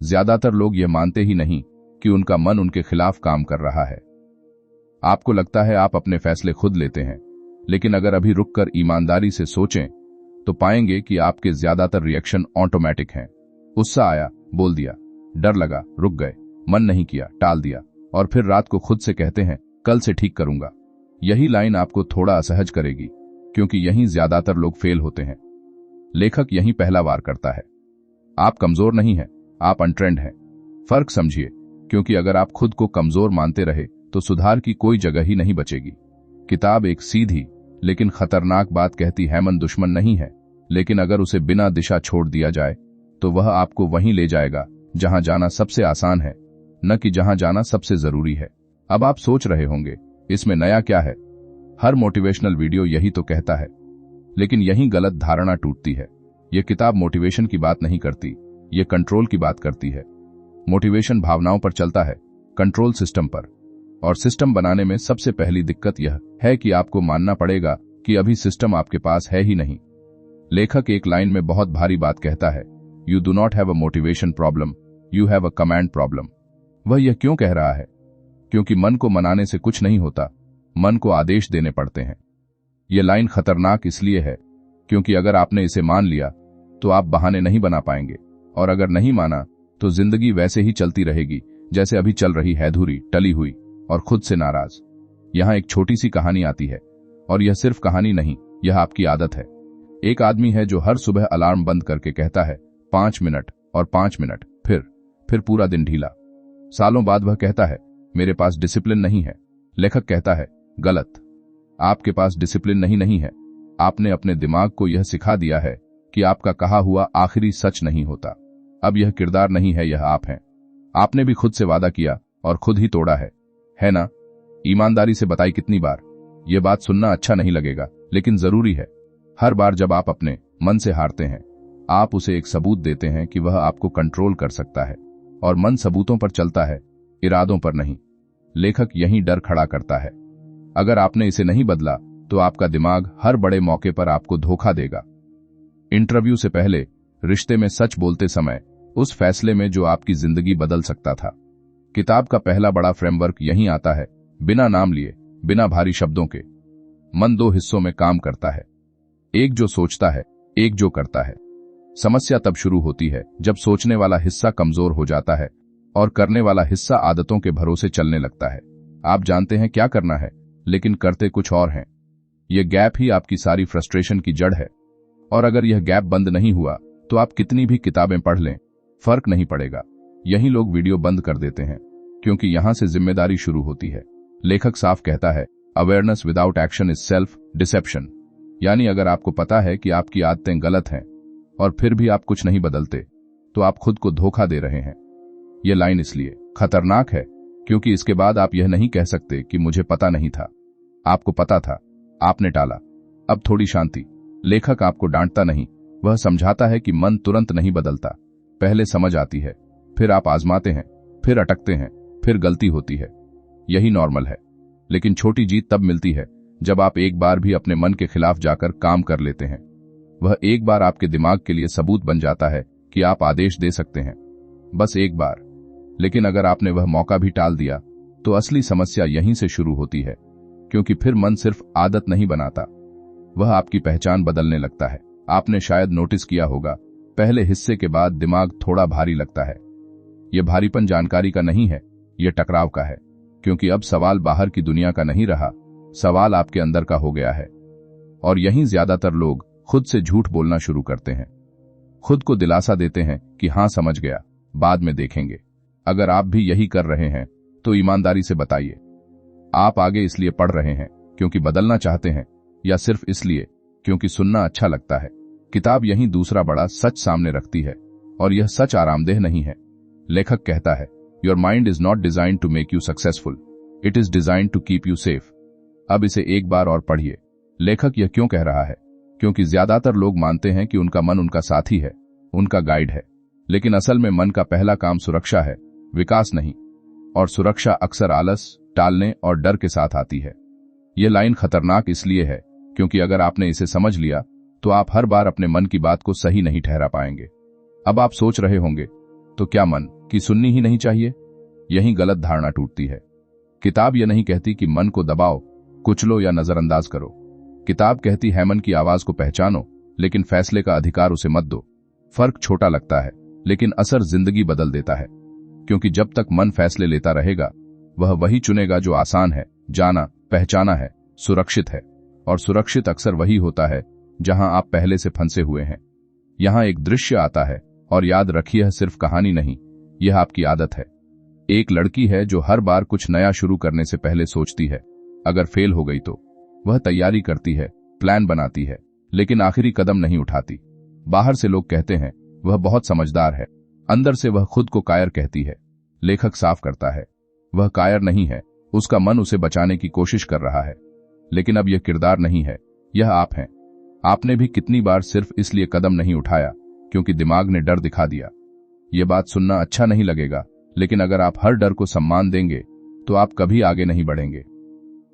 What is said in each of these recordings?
ज्यादातर लोग यह मानते ही नहीं कि उनका मन उनके खिलाफ काम कर रहा है। आपको लगता है आप अपने फैसले खुद लेते हैं, लेकिन अगर अभी रुककर ईमानदारी से सोचें तो पाएंगे कि आपके ज्यादातर रिएक्शन ऑटोमेटिक हैं। गुस्सा आया, बोल दिया, डर लगा, रुक गए, मन नहीं किया, टाल दिया, और फिर रात को खुद से कहते हैं कल से ठीक करूंगा। यही लाइन आपको थोड़ा असहज करेगी, क्योंकि यहीं ज्यादातर लोग फेल होते हैं। लेखक यहीं पहला वार करता है। आप कमजोर नहीं हैं, आप अनट्रेंड हैं। फर्क समझिए, क्योंकि अगर आप खुद को कमजोर मानते रहे तो सुधार की कोई जगह ही नहीं बचेगी। किताब एक सीधी लेकिन खतरनाक बात कहती है, मन दुश्मन नहीं है, लेकिन अगर उसे बिना दिशा छोड़ दिया जाए तो वह आपको वहीं ले जाएगा जहां जाना सबसे आसान है, न कि जहां जाना सबसे जरूरी है। अब आप सोच रहे होंगे इसमें नया क्या है, हर मोटिवेशनल वीडियो यही तो कहता है। लेकिन यहीं गलत धारणा टूटती है। यह किताब मोटिवेशन की बात नहीं करती, यह कंट्रोल की बात करती है। मोटिवेशन भावनाओं पर चलता है, कंट्रोल सिस्टम पर। और सिस्टम बनाने में सबसे पहली दिक्कत यह है कि आपको मानना पड़ेगा कि अभी सिस्टम आपके पास है ही नहीं। लेखक एक लाइन में बहुत भारी बात कहता है, you do not have a motivation problem, you have a command problem. वह यह क्यों कह रहा है? क्योंकि मन को मनाने से कुछ नहीं होता, मन को आदेश देने पड़ते हैं। यह लाइन खतरनाक इसलिए है क्योंकि अगर आपने इसे मान लिया तो आप बहाने नहीं बना पाएंगे, और अगर नहीं माना तो जिंदगी वैसे ही चलती रहेगी जैसे अभी चल रही है, अधूरी, टली हुई और खुद से नाराज। यहां एक छोटी सी कहानी आती है, और यह सिर्फ कहानी नहीं, यह आपकी आदत है। एक आदमी है जो हर सुबह अलार्म बंद करके कहता है 5 मिनट और 5 मिनट, फिर पूरा दिन ढीला। सालों बाद वह कहता है मेरे पास डिसिप्लिन नहीं है। लेखक कहता है गलत, आपके पास डिसिप्लिन नहीं है, आपने अपने दिमाग को यह सिखा दिया है कि आपका कहा हुआ आखिरी सच नहीं होता। अब यह किरदार नहीं है, यह आप हैं। आपने भी खुद से वादा किया और खुद ही तोड़ा है ना? ईमानदारी से बताई कितनी बार? यह बात सुनना अच्छा नहीं लगेगा, लेकिन जरूरी है। हर बार जब आप अपने मन से हारते हैं, आप उसे एक सबूत देते हैं कि वह आपको कंट्रोल कर सकता है, और मन सबूतों पर चलता है, इरादों पर नहीं। लेखक यहीं डर खड़ा करता है। अगर आपने इसे नहीं बदला तो आपका दिमाग हर बड़े मौके पर आपको धोखा देगा। इंटरव्यू से पहले, रिश्ते में सच बोलते समय, उस फैसले में जो आपकी जिंदगी बदल सकता था। किताब का पहला बड़ा फ्रेमवर्क यहीं आता है, बिना नाम लिए, बिना भारी शब्दों के। मन 2 हिस्सों में काम करता है, एक जो सोचता है, एक जो करता है। समस्या तब शुरू होती है जब सोचने वाला हिस्सा कमजोर हो जाता है और करने वाला हिस्सा आदतों के भरोसे चलने लगता है। आप जानते हैं क्या करना है, लेकिन करते कुछ और हैं। यह गैप ही आपकी सारी फ्रस्ट्रेशन की जड़ है, और अगर यह गैप बंद नहीं हुआ तो आप कितनी भी किताबें पढ़ लें, फर्क नहीं पड़ेगा। यही लोग वीडियो बंद कर देते हैं, क्योंकि यहां से जिम्मेदारी शुरू होती है। लेखक साफ कहता है, awareness without action is self deception. यानी अगर आपको पता है कि आपकी आदतें गलत हैं और फिर भी आप कुछ नहीं बदलते, तो आप खुद को धोखा दे रहे हैं। यह लाइन इसलिए खतरनाक है क्योंकि इसके बाद आप यह नहीं कह सकते कि मुझे पता नहीं था। आपको पता था, आपने टाला। अब थोड़ी शांति। लेखक आपको डांटता नहीं, वह समझाता है कि मन तुरंत नहीं बदलता। पहले समझ आती है, फिर आप आजमाते हैं, फिर अटकते हैं, फिर गलती होती है। यही नॉर्मल है। लेकिन छोटी जीत तब मिलती है जब आप एक बार भी अपने मन के खिलाफ जाकर काम कर लेते हैं। वह एक बार आपके दिमाग के लिए सबूत बन जाता है कि आप आदेश दे सकते हैं, बस एक बार। लेकिन अगर आपने वह मौका भी टाल दिया तो असली समस्या यहीं से शुरू होती है, क्योंकि फिर मन सिर्फ आदत नहीं बनाता, वह आपकी पहचान बदलने लगता है। आपने शायद नोटिस किया होगा, पहले हिस्से के बाद दिमाग थोड़ा भारी लगता है। यह भारीपन जानकारी का नहीं है, यह टकराव का है, क्योंकि अब सवाल बाहर की दुनिया का नहीं रहा, सवाल आपके अंदर का हो गया है। और यहीं ज्यादातर लोग खुद से झूठ बोलना शुरू करते हैं। खुद को दिलासा देते हैं कि हां समझ गया, बाद में देखेंगे। अगर आप भी यही कर रहे हैं तो ईमानदारी से बताइए, आप आगे इसलिए पढ़ रहे हैं क्योंकि बदलना चाहते हैं, या सिर्फ इसलिए क्योंकि सुनना अच्छा लगता है? किताब यहीं दूसरा बड़ा सच सामने रखती है, और यह सच आरामदेह नहीं है। लेखक कहता है, your mind is not designed to make you successful, it is designed to keep you safe. अब इसे एक बार और पढ़िए। लेखक यह क्यों कह रहा है? क्योंकि ज्यादातर लोग मानते हैं कि उनका मन उनका साथी है, उनका गाइड है। लेकिन असल में मन का पहला काम सुरक्षा है, विकास नहीं। और सुरक्षा अक्सर आलस, टालने और डर के साथ आती है। यह लाइन खतरनाक इसलिए है क्योंकि अगर आपने इसे समझ लिया तो आप हर बार अपने मन की बात को सही नहीं ठहरा पाएंगे। अब आप सोच रहे होंगे, तो क्या मन की सुननी ही नहीं चाहिए? यही गलत धारणा टूटती है। किताब यह नहीं कहती कि मन को दबाओ, कुचलो या नजरअंदाज करो। किताब कहती है मन की आवाज को पहचानो, लेकिन फैसले का अधिकार उसे मत दो। फर्क छोटा लगता है, लेकिन असर जिंदगी बदल देता है। क्योंकि जब तक मन फैसले लेता रहेगा, वह वही चुनेगा जो आसान है, जाना पहचाना है, सुरक्षित है। और सुरक्षित अक्सर वही होता है जहां आप पहले से फंसे हुए हैं। यहां एक दृश्य आता है, और याद रखिए यह सिर्फ कहानी नहीं, यह आपकी आदत है। एक लड़की है जो हर बार कुछ नया शुरू करने से पहले सोचती है, अगर फेल हो गई तो। वह तैयारी करती है, प्लान बनाती है, लेकिन आखिरी कदम नहीं उठाती। बाहर से लोग कहते हैं वह बहुत समझदार है, अंदर से वह खुद को कायर कहती है। लेखक साफ करता है, वह कायर नहीं है, उसका मन उसे बचाने की कोशिश कर रहा है। लेकिन अब यह किरदार नहीं है, यह आप हैं। आपने भी कितनी बार सिर्फ इसलिए कदम नहीं उठाया क्योंकि दिमाग ने डर दिखा दिया। यह बात सुनना अच्छा नहीं लगेगा, लेकिन अगर आप हर डर को सम्मान देंगे तो आप कभी आगे नहीं बढ़ेंगे।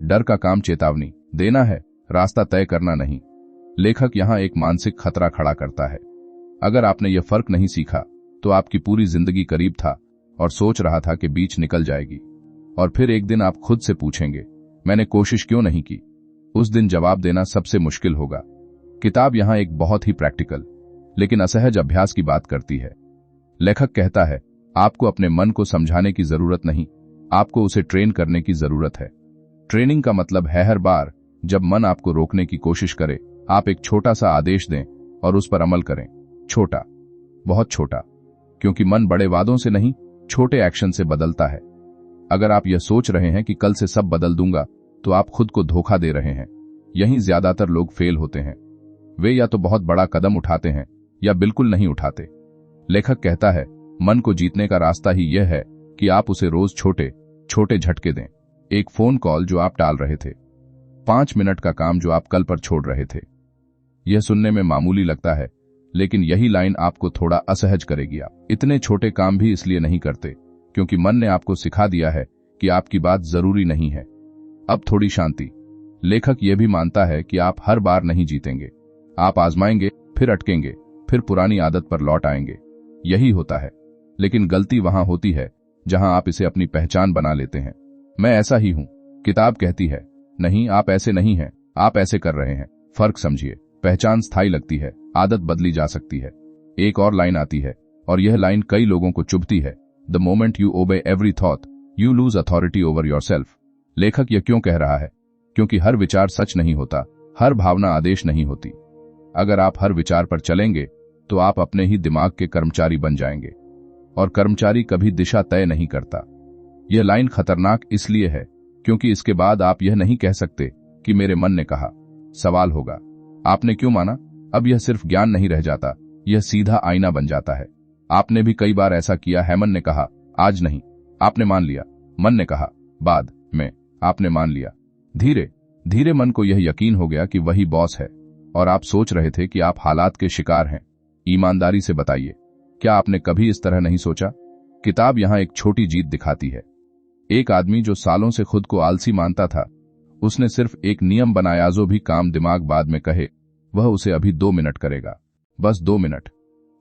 डर का काम चेतावनी देना है, रास्ता तय करना नहीं। लेखक यहां एक मानसिक खतरा खड़ा करता है। अगर आपने यह फर्क नहीं सीखा तो आपकी पूरी जिंदगी करीब था और सोच रहा था कि बीच निकल जाएगी। और फिर एक दिन आप खुद से पूछेंगे, मैंने कोशिश क्यों नहीं की? उस दिन जवाब देना सबसे मुश्किल होगा। किताब यहां एक बहुत ही प्रैक्टिकल लेकिन असहज अभ्यास की बात करती है। लेखक कहता है, आपको अपने मन को समझाने की जरूरत नहीं, आपको उसे ट्रेन करने की जरूरत है। ट्रेनिंग का मतलब है हर बार जब मन आपको रोकने की कोशिश करे, आप एक छोटा सा आदेश दें और उस पर अमल करें। छोटा, बहुत छोटा, क्योंकि मन बड़े वादों से नहीं, छोटे एक्शन से बदलता है। अगर आप यह सोच रहे हैं कि कल से सब बदल दूंगा, तो आप खुद को धोखा दे रहे हैं। यहीं ज्यादातर लोग फेल होते हैं। वे या तो बहुत बड़ा कदम उठाते हैं या बिल्कुल नहीं उठाते। लेखक कहता है, मन को जीतने का रास्ता ही यह है कि आप उसे रोज छोटे छोटे झटके दें। एक फोन कॉल जो आप टाल रहे थे, 5 मिनट का काम जो आप कल पर छोड़ रहे थे। यह सुनने में मामूली लगता है, लेकिन यही लाइन आपको थोड़ा असहज करेगी। आप इतने छोटे काम भी इसलिए नहीं करते क्योंकि मन ने आपको सिखा दिया है कि आपकी बात जरूरी नहीं है। अब थोड़ी शांति। लेखक यह भी मानता है कि आप हर बार नहीं जीतेंगे। आप आजमाएंगे, फिर अटकेंगे, फिर पुरानी आदत पर लौट आएंगे। यही होता है। लेकिन गलती वहां होती है जहां आप इसे अपनी पहचान बना लेते हैं। मैं ऐसा ही हूं। किताब कहती है, नहीं, आप ऐसे नहीं हैं, आप ऐसे कर रहे हैं। फर्क समझिए। पहचान स्थायी लगती है, आदत बदली जा सकती है। एक और लाइन आती है, और यह लाइन कई लोगों को चुभती है। The moment you obey every thought, you lose authority over yourself. लेखक यह क्यों कह रहा है? क्योंकि हर विचार सच नहीं होता, हर भावना आदेश नहीं होती। अगर आप हर विचार पर चलेंगे तो आप अपने ही दिमाग के कर्मचारी बन जाएंगे, और कर्मचारी कभी दिशा तय नहीं करता। यह लाइन खतरनाक इसलिए है क्योंकि इसके बाद आप यह नहीं कह सकते कि मेरे मन ने कहा। सवाल होगा, आपने क्यों माना? अब यह सिर्फ ज्ञान नहीं रह जाता, यह सीधा आईना बन जाता है। आपने भी कई बार ऐसा किया है। मन ने कहा, आज नहीं, आपने मान लिया। मन ने कहा, बाद में, आपने मान लिया। धीरे धीरे मन को यह यकीन हो गया कि वही बॉस है, और आप सोच रहे थे कि आप हालात के शिकार हैं। ईमानदारी से बताइए, क्या आपने कभी इस तरह नहीं सोचा? किताब यहां एक छोटी जीत दिखाती है। एक आदमी जो सालों से खुद को आलसी मानता था, उसने सिर्फ एक नियम बनाया, जो भी काम दिमाग बाद में कहे वह उसे अभी 2 मिनट करेगा, बस 2 मिनट।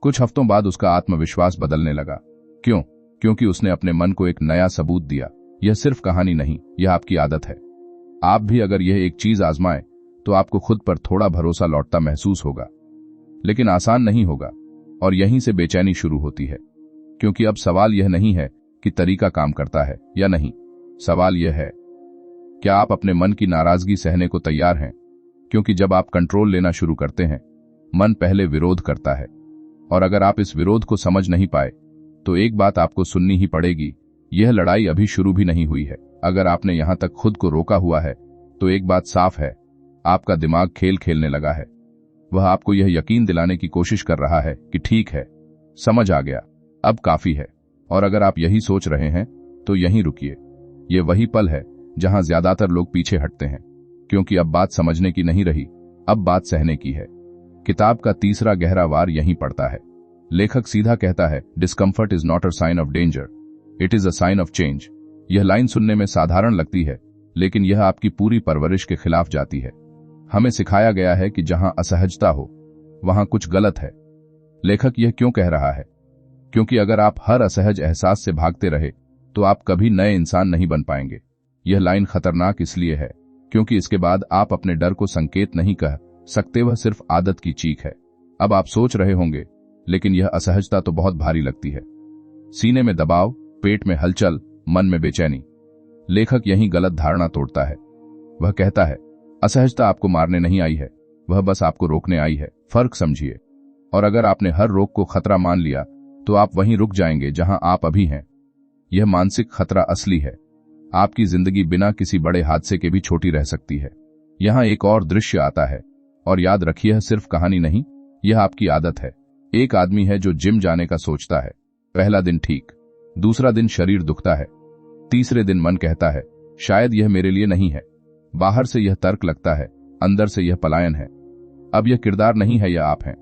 कुछ हफ्तों बाद उसका आत्मविश्वास बदलने लगा। क्यों? क्योंकि उसने अपने मन को एक नया सबूत दिया। यह सिर्फ कहानी नहीं, यह आपकी आदत है। आप भी अगर यह एक चीज आजमाएं तो आपको खुद पर थोड़ा भरोसा लौटता महसूस होगा। लेकिन आसान नहीं होगा, और यहीं से बेचैनी शुरू होती है। क्योंकि अब सवाल यह नहीं है कि तरीका काम करता है या नहीं। सवाल यह है, क्या आप अपने मन की नाराजगी सहने को तैयार हैं? क्योंकि जब आप कंट्रोल लेना शुरू करते हैं, मन पहले विरोध करता है। और अगर आप इस विरोध को समझ नहीं पाए तो एक बात आपको सुननी ही पड़ेगी, यह लड़ाई अभी शुरू भी नहीं हुई है। अगर आपने यहां तक खुद को रोका हुआ है तो एक बात साफ है, आपका दिमाग खेल खेलने लगा है। वह आपको यह यकीन दिलाने की कोशिश कर रहा है कि ठीक है, समझ आ गया, अब काफी है। और अगर आप यही सोच रहे हैं तो यहीं रुकिए। यह वही पल है जहां ज्यादातर लोग पीछे हटते हैं, क्योंकि अब बात समझने की नहीं रही, अब बात सहने की है। किताब का तीसरा गहरा वार यहीं पड़ता है। लेखक सीधा कहता है, discomfort is not a sign of danger, it is a sign of change. यह लाइन सुनने में साधारण लगती है, लेकिन यह आपकी पूरी परवरिश के खिलाफ जाती है। हमें सिखाया गया है कि जहां असहजता हो वहां कुछ गलत है। लेखक यह क्यों कह रहा है? क्योंकि अगर आप हर असहज एहसास से भागते रहे तो आप कभी नए इंसान नहीं बन पाएंगे। यह लाइन खतरनाक इसलिए है क्योंकि इसके बाद आप अपने डर को संकेत नहीं कह सकते, वह सिर्फ आदत की चीख है। अब आप सोच रहे होंगे, लेकिन यह असहजता तो बहुत भारी लगती है। सीने में दबाव, पेट में हलचल, मन में बेचैनी। लेखक यही गलत धारणा तोड़ता है। वह कहता है, असहजता आपको मारने नहीं आई है, वह बस आपको रोकने आई है। फर्क समझिए। और अगर आपने हर रोक को खतरा मान लिया तो आप वहीं रुक जाएंगे जहां आप अभी हैं। यह मानसिक खतरा असली है। आपकी जिंदगी बिना किसी बड़े हादसे के भी छोटी रह सकती है। यहां एक और दृश्य आता है, और याद रखिए, यह सिर्फ कहानी नहीं, यह आपकी आदत है। एक आदमी है जो जिम जाने का सोचता है। पहला दिन ठीक, दूसरा दिन शरीर दुखता है, तीसरे दिन मन कहता है शायद यह मेरे लिए नहीं है। बाहर से यह तर्क लगता है, अंदर से यह पलायन है। अब यह किरदार नहीं है, यह आप हैं।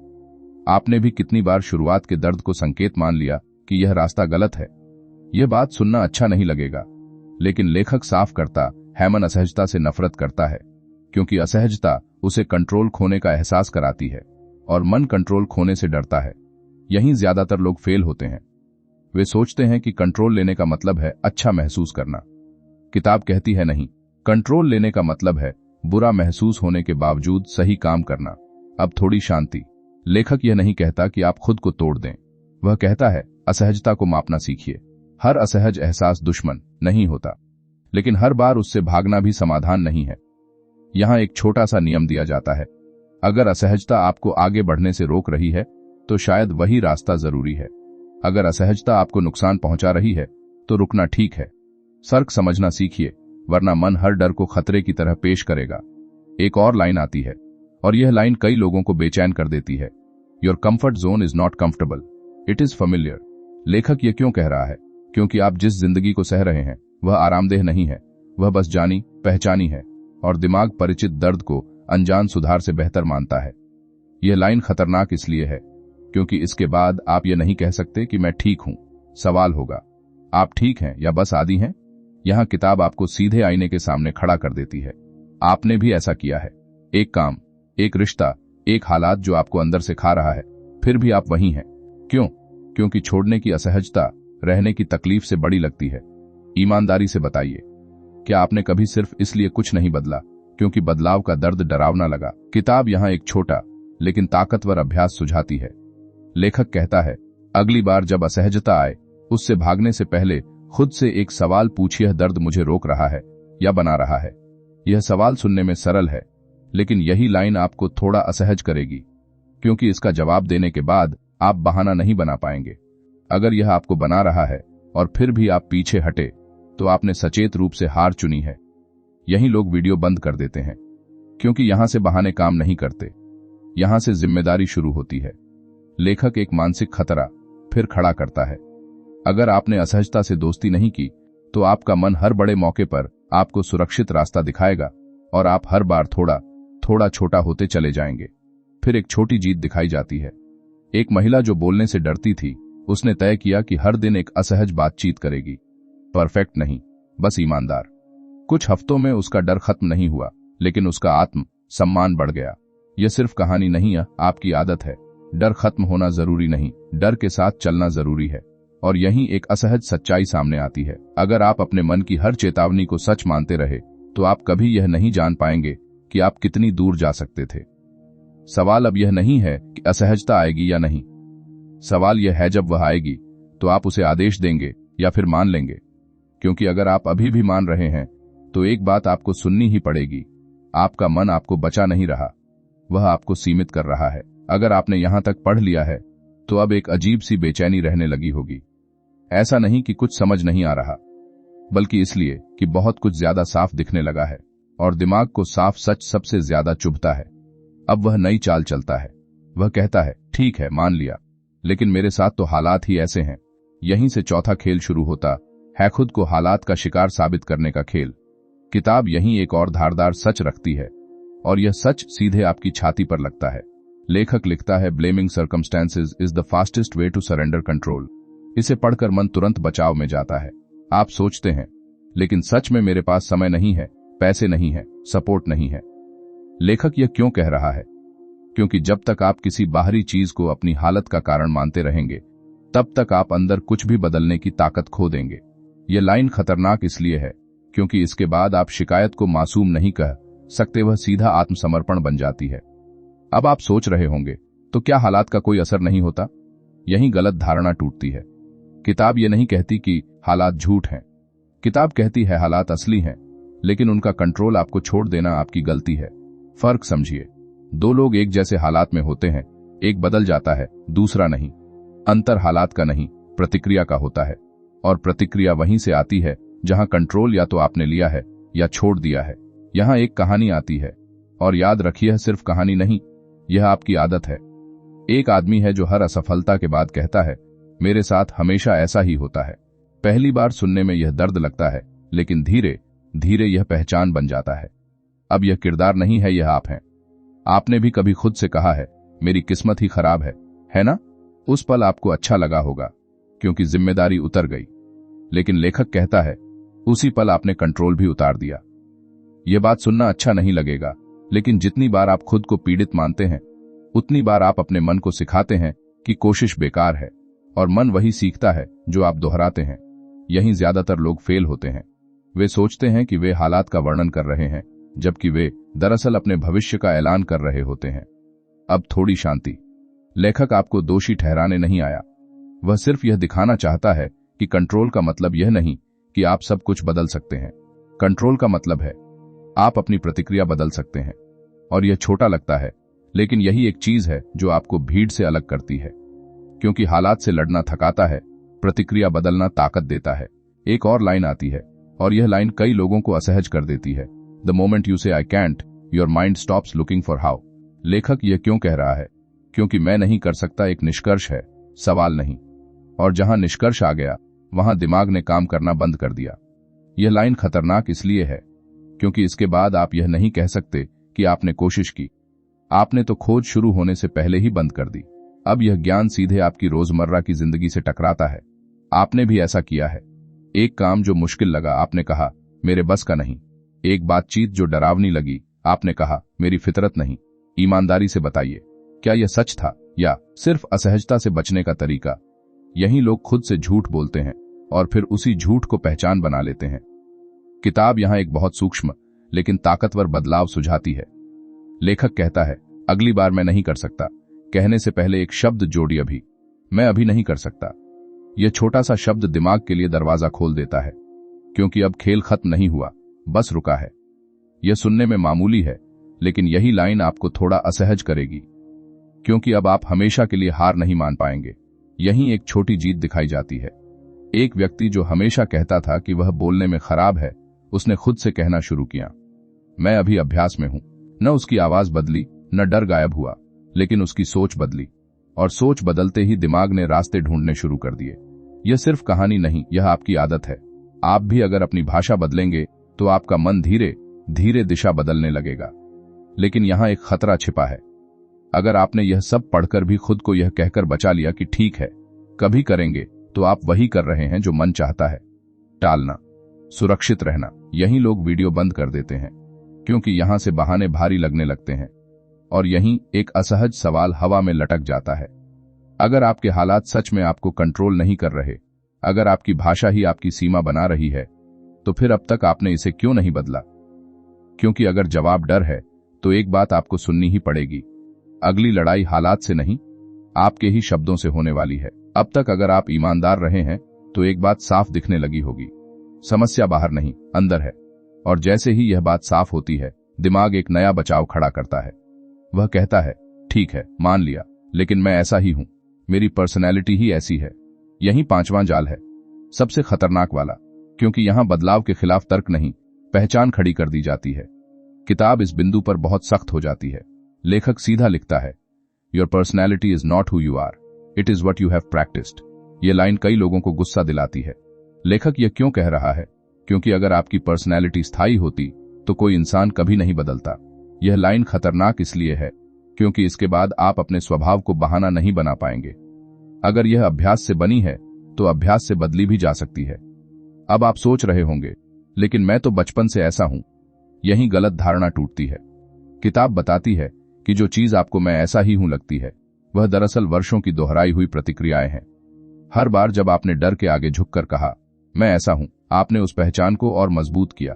आपने भी कितनी बार शुरुआत के दर्द को संकेत मान लिया कि यह रास्ता गलत है। यह बात सुनना अच्छा नहीं लगेगा, लेकिन लेखक साफ करता है, मन असहजता से नफरत करता है क्योंकि असहजता उसे कंट्रोल खोने का एहसास कराती है और मन कंट्रोल खोने से डरता है। यहीं ज्यादातर लोग फेल होते हैं। वे सोचते हैं कि कंट्रोल लेने का मतलब है अच्छा महसूस करना। किताब कहती है नहीं, कंट्रोल लेने का मतलब है बुरा महसूस होने के बावजूद सही काम करना। अब थोड़ी शांति। लेखक यह नहीं कहता कि आप खुद को तोड़ दें, वह कहता है असहजता को मापना सीखिए। हर असहज एहसास दुश्मन नहीं होता, लेकिन हर बार उससे भागना भी समाधान नहीं है। यहां एक छोटा सा नियम दिया जाता है, अगर असहजता आपको आगे बढ़ने से रोक रही है तो शायद वही रास्ता जरूरी है। अगर असहजता आपको नुकसान पहुंचा रही है तो रुकना ठीक है। सर्क समझना सीखिए, वरना मन हर डर को खतरे की तरह पेश करेगा। एक और लाइन आती है, और यह लाइन कई लोगों को बेचैन कर देती है, your comfort zone is not comfortable, it is familiar. लेखक यह क्यों कह रहा है? क्योंकि आप जिस जिंदगी को सह रहे हैं वह आरामदेह नहीं है, वह बस जानी पहचानी है, और दिमाग परिचित दर्द को अनजान सुधार से बेहतर मानता है। यह लाइन खतरनाक इसलिए है क्योंकि इसके बाद आप यह नहीं कह सकते कि मैं ठीक हूं। सवाल होगा, आप ठीक हैं या बस आदी हैं? यहां किताब आपको सीधे आईने के सामने खड़ा कर देती है। आपने भी ऐसा किया है। एक काम, एक रिश्ता, एक हालात जो आपको अंदर से खा रहा है, फिर भी आप वहीं हैं। क्यों? क्योंकि छोड़ने की असहजता रहने की तकलीफ से बड़ी लगती है। ईमानदारी से बताइए, क्या आपने कभी सिर्फ इसलिए कुछ नहीं बदला क्योंकि बदलाव का दर्द डरावना लगा? किताब यहां एक छोटा लेकिन ताकतवर अभ्यास सुझाती है। लेखक कहता है, अगली बार जब असहजता आए, उससे भागने से पहले खुद से एक सवाल पूछिए, यह दर्द मुझे रोक रहा है या बना रहा है? यह सवाल सुनने में सरल है, लेकिन यही लाइन आपको थोड़ा असहज करेगी, क्योंकि इसका जवाब देने के बाद आप बहाना नहीं बना पाएंगे। अगर यह आपको बना रहा है और फिर भी आप पीछे हटे, तो आपने सचेत रूप से हार चुनी है। यही लोग वीडियो बंद कर देते हैं, क्योंकि यहां से बहाने काम नहीं करते, यहां से जिम्मेदारी शुरू होती है। लेखक एक मानसिक खतरा फिर खड़ा करता है। अगर आपने असहजता से दोस्ती नहीं की, तो आपका मन हर बड़े मौके पर आपको सुरक्षित रास्ता दिखाएगा और आप हर बार थोड़ा थोड़ा छोटा होते चले जाएंगे। फिर एक छोटी जीत दिखाई जाती है। एक महिला जो बोलने से डरती थी, उसने तय किया कि हर दिन एक असहज बातचीत करेगी। परफेक्ट नहीं, बस ईमानदार। कुछ हफ्तों में उसका डर खत्म नहीं हुआ, लेकिन उसका आत्म सम्मान बढ़ गया। यह सिर्फ कहानी नहीं है, आपकी आदत है। डर खत्म होना जरूरी नहीं, डर के साथ चलना जरूरी है। और यहीं एक असहज सच्चाई सामने आती है। अगर आप अपने मन की हर चेतावनी को सच मानते रहे, तो आप कभी यह नहीं जान पाएंगे कि आप कितनी दूर जा सकते थे। सवाल अब यह नहीं है कि असहजता आएगी या नहीं। सवाल यह है, जब वह आएगी तो आप उसे आदेश देंगे या फिर मान लेंगे। क्योंकि अगर आप अभी भी मान रहे हैं, तो एक बात आपको सुननी ही पड़ेगी, आपका मन आपको बचा नहीं रहा, वह आपको सीमित कर रहा है। अगर आपने यहां तक पढ़ लिया है, तो अब एक अजीब सी बेचैनी रहने लगी होगी। ऐसा नहीं कि कुछ समझ नहीं आ रहा, बल्कि इसलिए कि बहुत कुछ ज्यादा साफ दिखने लगा है, और दिमाग को साफ सच सबसे ज्यादा चुभता है। अब वह नई चाल चलता है। वह कहता है, ठीक है, मान लिया, लेकिन मेरे साथ तो हालात ही ऐसे हैं। यहीं से चौथा खेल शुरू होता है, खुद को हालात का शिकार साबित करने का खेल। किताब यहीं एक और धारदार सच रखती है, और यह सच सीधे आपकी छाती पर लगता है। लेखक लिखता है, blaming circumstances is the fastest way to surrender control. इसे पढ़कर मन तुरंत बचाव में जाता है। आप सोचते हैं, लेकिन सच में मेरे पास समय नहीं है, पैसे नहीं है, सपोर्ट नहीं है। लेखक यह क्यों कह रहा है? क्योंकि जब तक आप किसी बाहरी चीज को अपनी हालत का कारण मानते रहेंगे, तब तक आप अंदर कुछ भी बदलने की ताकत खो देंगे। यह लाइन खतरनाक इसलिए है क्योंकि इसके बाद आप शिकायत को मासूम नहीं कह सकते, वह सीधा आत्मसमर्पण बन जाती है। अब आप सोच रहे होंगे, तो क्या हालात का कोई असर नहीं होता? यही गलत धारणा टूटती है। किताब ये नहीं कहती कि हालात झूठ हैं। किताब कहती है हालात असली हैं, लेकिन उनका कंट्रोल आपको छोड़ देना आपकी गलती है। फर्क समझिए, दो लोग एक जैसे हालात में होते हैं, एक बदल जाता है, दूसरा नहीं। अंतर हालात का नहीं, प्रतिक्रिया का होता है। और प्रतिक्रिया वहीं से आती है जहां कंट्रोल या तो आपने लिया है या छोड़ दिया है। यहां एक कहानी आती है, और याद रखिए सिर्फ कहानी नहीं, यह आपकी आदत है। एक आदमी है जो हर असफलता के बाद कहता है, मेरे साथ हमेशा ऐसा ही होता है। पहली बार सुनने में यह दर्द लगता है, लेकिन धीरे धीरे यह पहचान बन जाता है। अब यह किरदार नहीं है, यह आप हैं। आपने भी कभी खुद से कहा है, मेरी किस्मत ही खराब है ना? उस पल आपको अच्छा लगा होगा, क्योंकि जिम्मेदारी उतर गई। लेकिन लेखक कहता है, उसी पल आपने कंट्रोल भी उतार दिया। यह बात सुनना अच्छा नहीं लगेगा, लेकिन जितनी बार आप खुद को पीड़ित मानते हैं, उतनी बार आप अपने मन को सिखाते हैं कि कोशिश बेकार है, और मन वही सीखता है जो आप दोहराते हैं। यहीं ज्यादातर लोग फेल होते हैं। वे सोचते हैं कि वे हालात का वर्णन कर रहे हैं, जबकि वे दरअसल अपने भविष्य का ऐलान कर रहे होते हैं। अब थोड़ी शांति। लेखक आपको दोषी ठहराने नहीं आया। वह सिर्फ यह दिखाना चाहता है कि कंट्रोल का मतलब यह नहीं कि आप सब कुछ बदल सकते हैं। कंट्रोल का मतलब है आप अपनी प्रतिक्रिया बदल सकते हैं। और यह छोटा लगता है, लेकिन यही एक चीज है जो आपको भीड़ से अलग करती है। क्योंकि हालात से लड़ना थकाता है, प्रतिक्रिया बदलना ताकत देता है। एक और लाइन आती है, और यह लाइन कई लोगों को असहज कर देती है। द मोमेंट यू से I can't, your mind stops looking for how. लेखक यह क्यों कह रहा है? क्योंकि मैं नहीं कर सकता एक निष्कर्ष है, सवाल नहीं। और जहां निष्कर्ष आ गया, वहां दिमाग ने काम करना बंद कर दिया। यह लाइन खतरनाक इसलिए है क्योंकि इसके बाद आप यह नहीं कह सकते कि आपने कोशिश की। आपने तो खोज शुरू होने से पहले ही बंद कर दी। अब यह ज्ञान सीधे आपकी रोजमर्रा की जिंदगी से टकराता है। आपने भी ऐसा किया है। एक काम जो मुश्किल लगा, आपने कहा, मेरे बस का नहीं। एक बातचीत जो डरावनी लगी, आपने कहा, मेरी फितरत नहीं। ईमानदारी से बताइए, क्या यह सच था या सिर्फ असहजता से बचने का तरीका? यही लोग खुद से झूठ बोलते हैं और फिर उसी झूठ को पहचान बना लेते हैं। किताब यहां एक बहुत सूक्ष्म लेकिन ताकतवर बदलाव सुझाती है। लेखक कहता है, अगली बार मैं नहीं कर सकता कहने से पहले एक शब्द जोड़िए, अभी। मैं अभी नहीं कर सकता। यह छोटा सा शब्द दिमाग के लिए दरवाजा खोल देता है, क्योंकि अब खेल खत्म नहीं हुआ, बस रुका है। यह सुनने में मामूली है, लेकिन यही लाइन आपको थोड़ा असहज करेगी, क्योंकि अब आप हमेशा के लिए हार नहीं मान पाएंगे। यहीं एक छोटी जीत दिखाई जाती है। एक व्यक्ति जो हमेशा कहता था कि वह बोलने में खराब है, उसने खुद से कहना शुरू किया, मैं अभी अभ्यास में हूं। न उसकी आवाज बदली, न डर गायब हुआ, लेकिन उसकी सोच बदली। और सोच बदलते ही दिमाग ने रास्ते ढूंढने शुरू कर दिए। यह सिर्फ कहानी नहीं, यह आपकी आदत है। आप भी अगर अपनी भाषा बदलेंगे तो आपका मन धीरे धीरे दिशा बदलने लगेगा। लेकिन यहां एक खतरा छिपा है। अगर आपने यह सब पढ़कर भी खुद को यह कहकर बचा लिया कि ठीक है, कभी करेंगे, तो आप वही कर रहे हैं जो मन चाहता है। टालना, सुरक्षित रहना। यही लोग वीडियो बंद कर देते हैं, क्योंकि यहां से बहाने भारी लगने लगते हैं। और यहीं एक असहज सवाल हवा में लटक जाता है। अगर आपके हालात सच में आपको कंट्रोल नहीं कर रहे, अगर आपकी भाषा ही आपकी सीमा बना रही है, तो फिर अब तक आपने इसे क्यों नहीं बदला? क्योंकि अगर जवाब डर है, तो एक बात आपको सुननी ही पड़ेगी। अगली लड़ाई हालात से नहीं, आपके ही शब्दों से होने वाली है। अब तक अगर आप ईमानदार रहे हैं, तो एक बात साफ दिखने लगी होगी। समस्या बाहर नहीं, अंदर है। और जैसे ही यह बात साफ होती है, दिमाग एक नया बचाव खड़ा करता है। वह कहता है, ठीक है, मान लिया, लेकिन मैं ऐसा ही हूं, मेरी पर्सनैलिटी ही ऐसी है। यही पांचवां जाल है, सबसे खतरनाक वाला, क्योंकि यहां बदलाव के खिलाफ तर्क नहीं, पहचान खड़ी कर दी जाती है। किताब इस बिंदु पर बहुत सख्त हो जाती है। लेखक सीधा लिखता है, your personality is not who you are, it is what you have practised. यह लाइन कई लोगों को गुस्सा दिलाती है। लेखक यह क्यों कह रहा है? क्योंकि अगर आपकी पर्सनैलिटी स्थायी होती, तो कोई इंसान कभी नहीं बदलता। यह लाइन खतरनाक इसलिए है क्योंकि इसके बाद आप अपने स्वभाव को बहाना नहीं बना पाएंगे। अगर यह अभ्यास से बनी है, तो अभ्यास से बदली भी जा सकती है। अब आप सोच रहे होंगे, लेकिन मैं तो बचपन से ऐसा हूं। यही गलत धारणा टूटती है। किताब बताती है कि जो चीज आपको मैं ऐसा ही हूं लगती है, वह दरअसल वर्षों की दोहराई हुई प्रतिक्रियाएं हैं। हर बार जब आपने डर के आगे झुककर कहा, मैं ऐसा हूं, आपने उस पहचान को और मजबूत किया।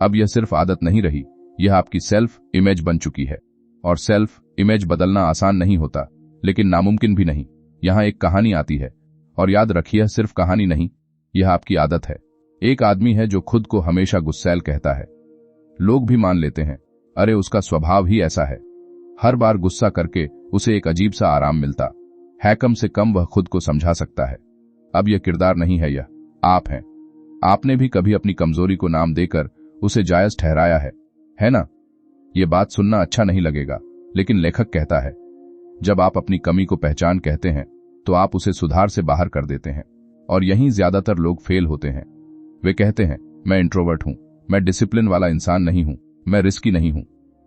अब यह सिर्फ आदत नहीं रही, यह आपकी सेल्फ इमेज बन चुकी है। और सेल्फ इमेज बदलना आसान नहीं होता, लेकिन नामुमकिन भी नहीं। यहां एक कहानी आती है, और याद रखिए सिर्फ कहानी नहीं, यह आपकी आदत है। एक आदमी है जो खुद को हमेशा गुस्सैल कहता है। लोग भी मान लेते हैं, अरे उसका स्वभाव ही ऐसा है। हर बार गुस्सा करके उसे एक अजीब सा आराम मिलता है, कम से कम वह खुद को समझा सकता है। अब यह किरदार नहीं है, यह आप हैं। आपने भी कभी अपनी कमजोरी को नाम देकर उसे जायज ठहराया है ना? यह बात सुनना अच्छा नहीं लगेगा, लेकिन लेखक कहता है, जब आप अपनी कमी को पहचान कहते हैं तो आप उसे सुधार से बाहर कर देते हैं। और यहीं ज्यादातर लोग फेल होते हैं। वे कहते हैं, मैं इंट्रोवर्ट हूं, मैं डिसिप्लिन वाला इंसान नहीं हूं, मैं रिस्की नहीं हूं।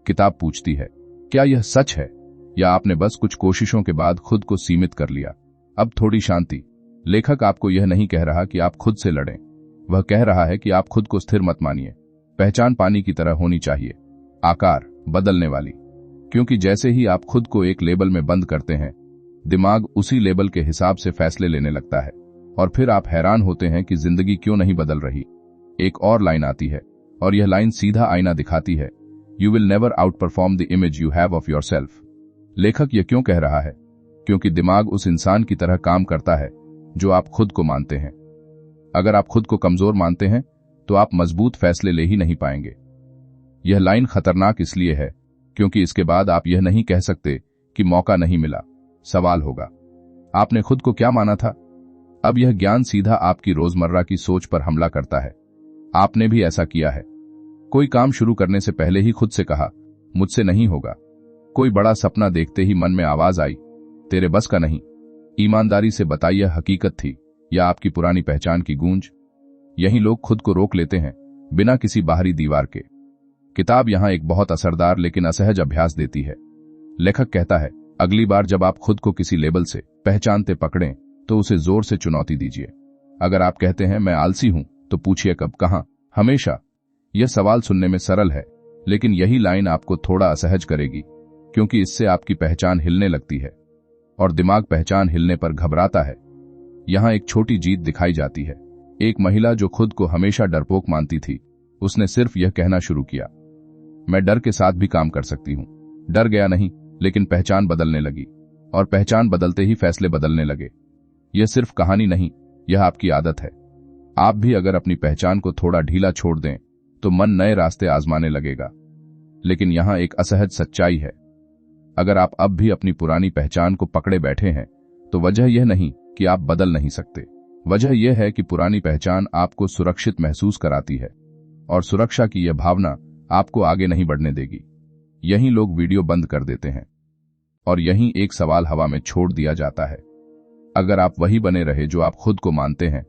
किताब पूछती है, क्या यह सच है, या आपने बस कुछ कोशिशों के बाद खुद को सीमित कर लिया? अब थोड़ी शांति। लेखक आपको यह नहीं कह रहा कि आप खुद से लड़ें, वह कह रहा है कि आप खुद को स्थिर मत मानिए। पहचान पानी की तरह होनी चाहिए, आकार बदलने वाली। क्योंकि जैसे ही आप खुद को एक लेबल में बंद करते हैं, दिमाग उसी लेबल के हिसाब से फैसले लेने लगता है, और फिर आप हैरान होते हैं कि जिंदगी क्यों नहीं बदल रही। एक और लाइन आती है, और यह लाइन सीधा आईना दिखाती है, you will never out perform the image you have of your self. लेखक यह क्यों कह रहा है? क्योंकि दिमाग उस इंसान की तरह काम करता है जो आप खुद को मानते हैं। अगर आप खुद को कमजोर मानते हैं तो आप मजबूत फैसले ले ही नहीं पाएंगे। यह लाइन खतरनाक इसलिए है क्योंकि इसके बाद आप यह नहीं कह सकते कि मौका नहीं मिला। सवाल होगा, आपने खुद को क्या माना था? अब यह ज्ञान सीधा आपकी रोजमर्रा की सोच पर हमला करता है। आपने भी ऐसा किया है। कोई काम शुरू करने से पहले ही खुद से कहा, मुझसे नहीं होगा। कोई बड़ा सपना देखते ही मन में आवाज आई, तेरे बस का नहीं। ईमानदारी से बताइए, हकीकत थी या आपकी पुरानी पहचान की गूंज? यही लोग खुद को रोक लेते हैं, बिना किसी बाहरी दीवार के। किताब यहां एक बहुत असरदार लेकिन असहज अभ्यास देती है। लेखक कहता है, अगली बार जब आप खुद को किसी लेबल से पहचानते पकड़ें तो उसे जोर से चुनौती दीजिए। अगर आप कहते हैं मैं आलसी हूं, तो पूछिए कब, कहां, हमेशा। यह सवाल सुनने में सरल है, लेकिन यही लाइन आपको थोड़ा असहज करेगी, क्योंकि इससे आपकी पहचान हिलने लगती है, और दिमाग पहचान हिलने पर घबराता है। यहां एक छोटी जीत दिखाई जाती है। एक महिला जो खुद को हमेशा डरपोक मानती थी, उसने सिर्फ यह कहना शुरू किया, मैं डर के साथ भी काम कर सकती हूं। डर गया नहीं, लेकिन पहचान बदलने लगी, और पहचान बदलते ही फैसले बदलने लगे। यह सिर्फ कहानी नहीं, यह आपकी आदत है। आप भी अगर अपनी पहचान को थोड़ा ढीला छोड़ दें तो मन नए रास्ते आजमाने लगेगा। लेकिन यहां एक असहज सच्चाई है, अगर आप अब भी अपनी पुरानी पहचान को पकड़े बैठे हैं तो वजह यह नहीं कि आप बदल नहीं सकते। वजह यह है कि पुरानी पहचान आपको सुरक्षित महसूस कराती है, और सुरक्षा की यह भावना आपको आगे नहीं बढ़ने देगी। यहीं लोग वीडियो बंद कर देते हैं, और यहीं एक सवाल हवा में छोड़ दिया जाता है, अगर आप वही बने रहे जो आप खुद को मानते हैं,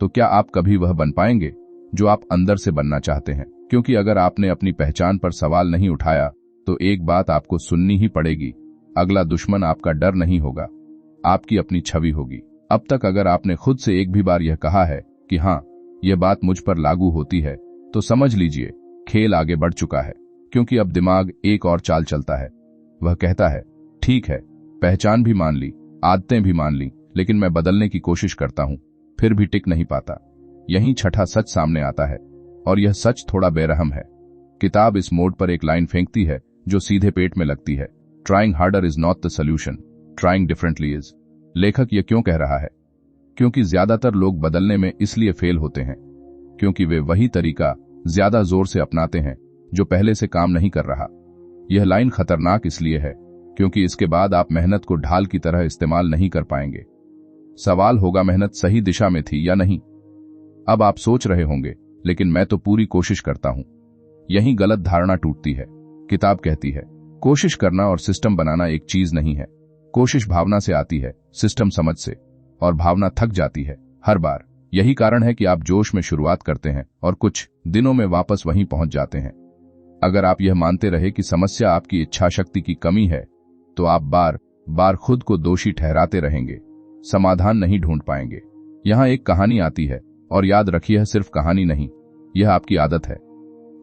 तो क्या आप कभी वह बन पाएंगे जो आप अंदर से बनना चाहते हैं? क्योंकि अगर आपने अपनी पहचान पर सवाल नहीं उठाया तो एक बात आपको सुननी ही पड़ेगी, अगला दुश्मन आपका डर नहीं होगा, आपकी अपनी छवि होगी। अब तक अगर आपने खुद से एक भी बार यह कहा है कि हां, यह बात मुझ पर लागू होती है, तो समझ लीजिए खेल आगे बढ़ चुका है। क्योंकि अब दिमाग एक और चाल चलता है। वह कहता है, ठीक है, पहचान भी मान ली, आदतें भी मान ली, लेकिन मैं बदलने की कोशिश करता हूं, फिर भी टिक नहीं पाता। यहीं छठा सच सामने आता है, और यह सच थोड़ा बेरहम है। किताब इस मोड पर एक लाइन फेंकती है जो सीधे पेट में लगती है, trying harder is not the solution, trying differently is. लेखक यह क्यों कह रहा है? क्योंकि ज्यादातर लोग बदलने में इसलिए फेल होते हैं क्योंकि वे वही तरीका ज्यादा जोर से अपनाते हैं जो पहले से काम नहीं कर रहा। यह लाइन खतरनाक इसलिए है क्योंकि इसके बाद आप मेहनत को ढाल की तरह इस्तेमाल नहीं कर पाएंगे। सवाल होगा, मेहनत सही दिशा में थी या नहीं? अब आप सोच रहे होंगे, लेकिन मैं तो पूरी कोशिश करता हूं। यही गलत धारणा टूटती है। किताब कहती है, कोशिश करना और सिस्टम बनाना एक चीज नहीं है। कोशिश भावना से आती है, सिस्टम समझ से, और भावना थक जाती है हर बार। यही कारण है कि आप जोश में शुरुआत करते हैं और कुछ दिनों में वापस वहीं पहुंच जाते हैं। अगर आप यह मानते रहे कि समस्या आपकी इच्छा शक्ति की कमी है, तो आप बार बार खुद को दोषी ठहराते रहेंगे, समाधान नहीं ढूंढ पाएंगे। यहां एक कहानी आती है, और याद रखिए यह सिर्फ कहानी नहीं, यह आपकी आदत है।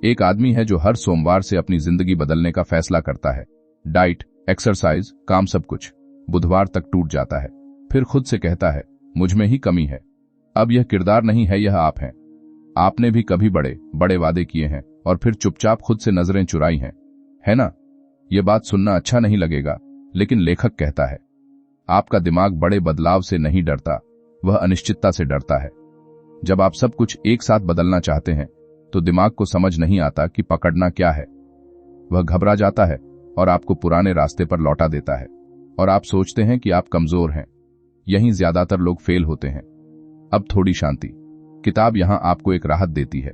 एक आदमी है जो हर सोमवार से अपनी जिंदगी बदलने का फैसला करता है। डाइट, एक्सरसाइज, काम, सब कुछ। बुधवार तक टूट जाता है, फिर खुद से कहता है, मुझ में ही कमी है। अब यह किरदार नहीं है, यह आप हैं। आपने भी कभी बड़े बड़े वादे किए हैं और फिर चुपचाप खुद से नजरें चुराई हैं, है ना? यह बात सुनना अच्छा नहीं लगेगा, लेकिन लेखक कहता है आपका दिमाग बड़े बदलाव से नहीं डरता, वह अनिश्चितता से डरता है। जब आप सब कुछ एक साथ बदलना चाहते हैं तो दिमाग को समझ नहीं आता कि पकड़ना क्या है। वह घबरा जाता है और आपको पुराने रास्ते पर लौटा देता है और आप सोचते हैं कि आप कमजोर हैं। यहीं ज्यादातर लोग फेल होते हैं। अब थोड़ी शांति। किताब यहां आपको एक राहत देती है।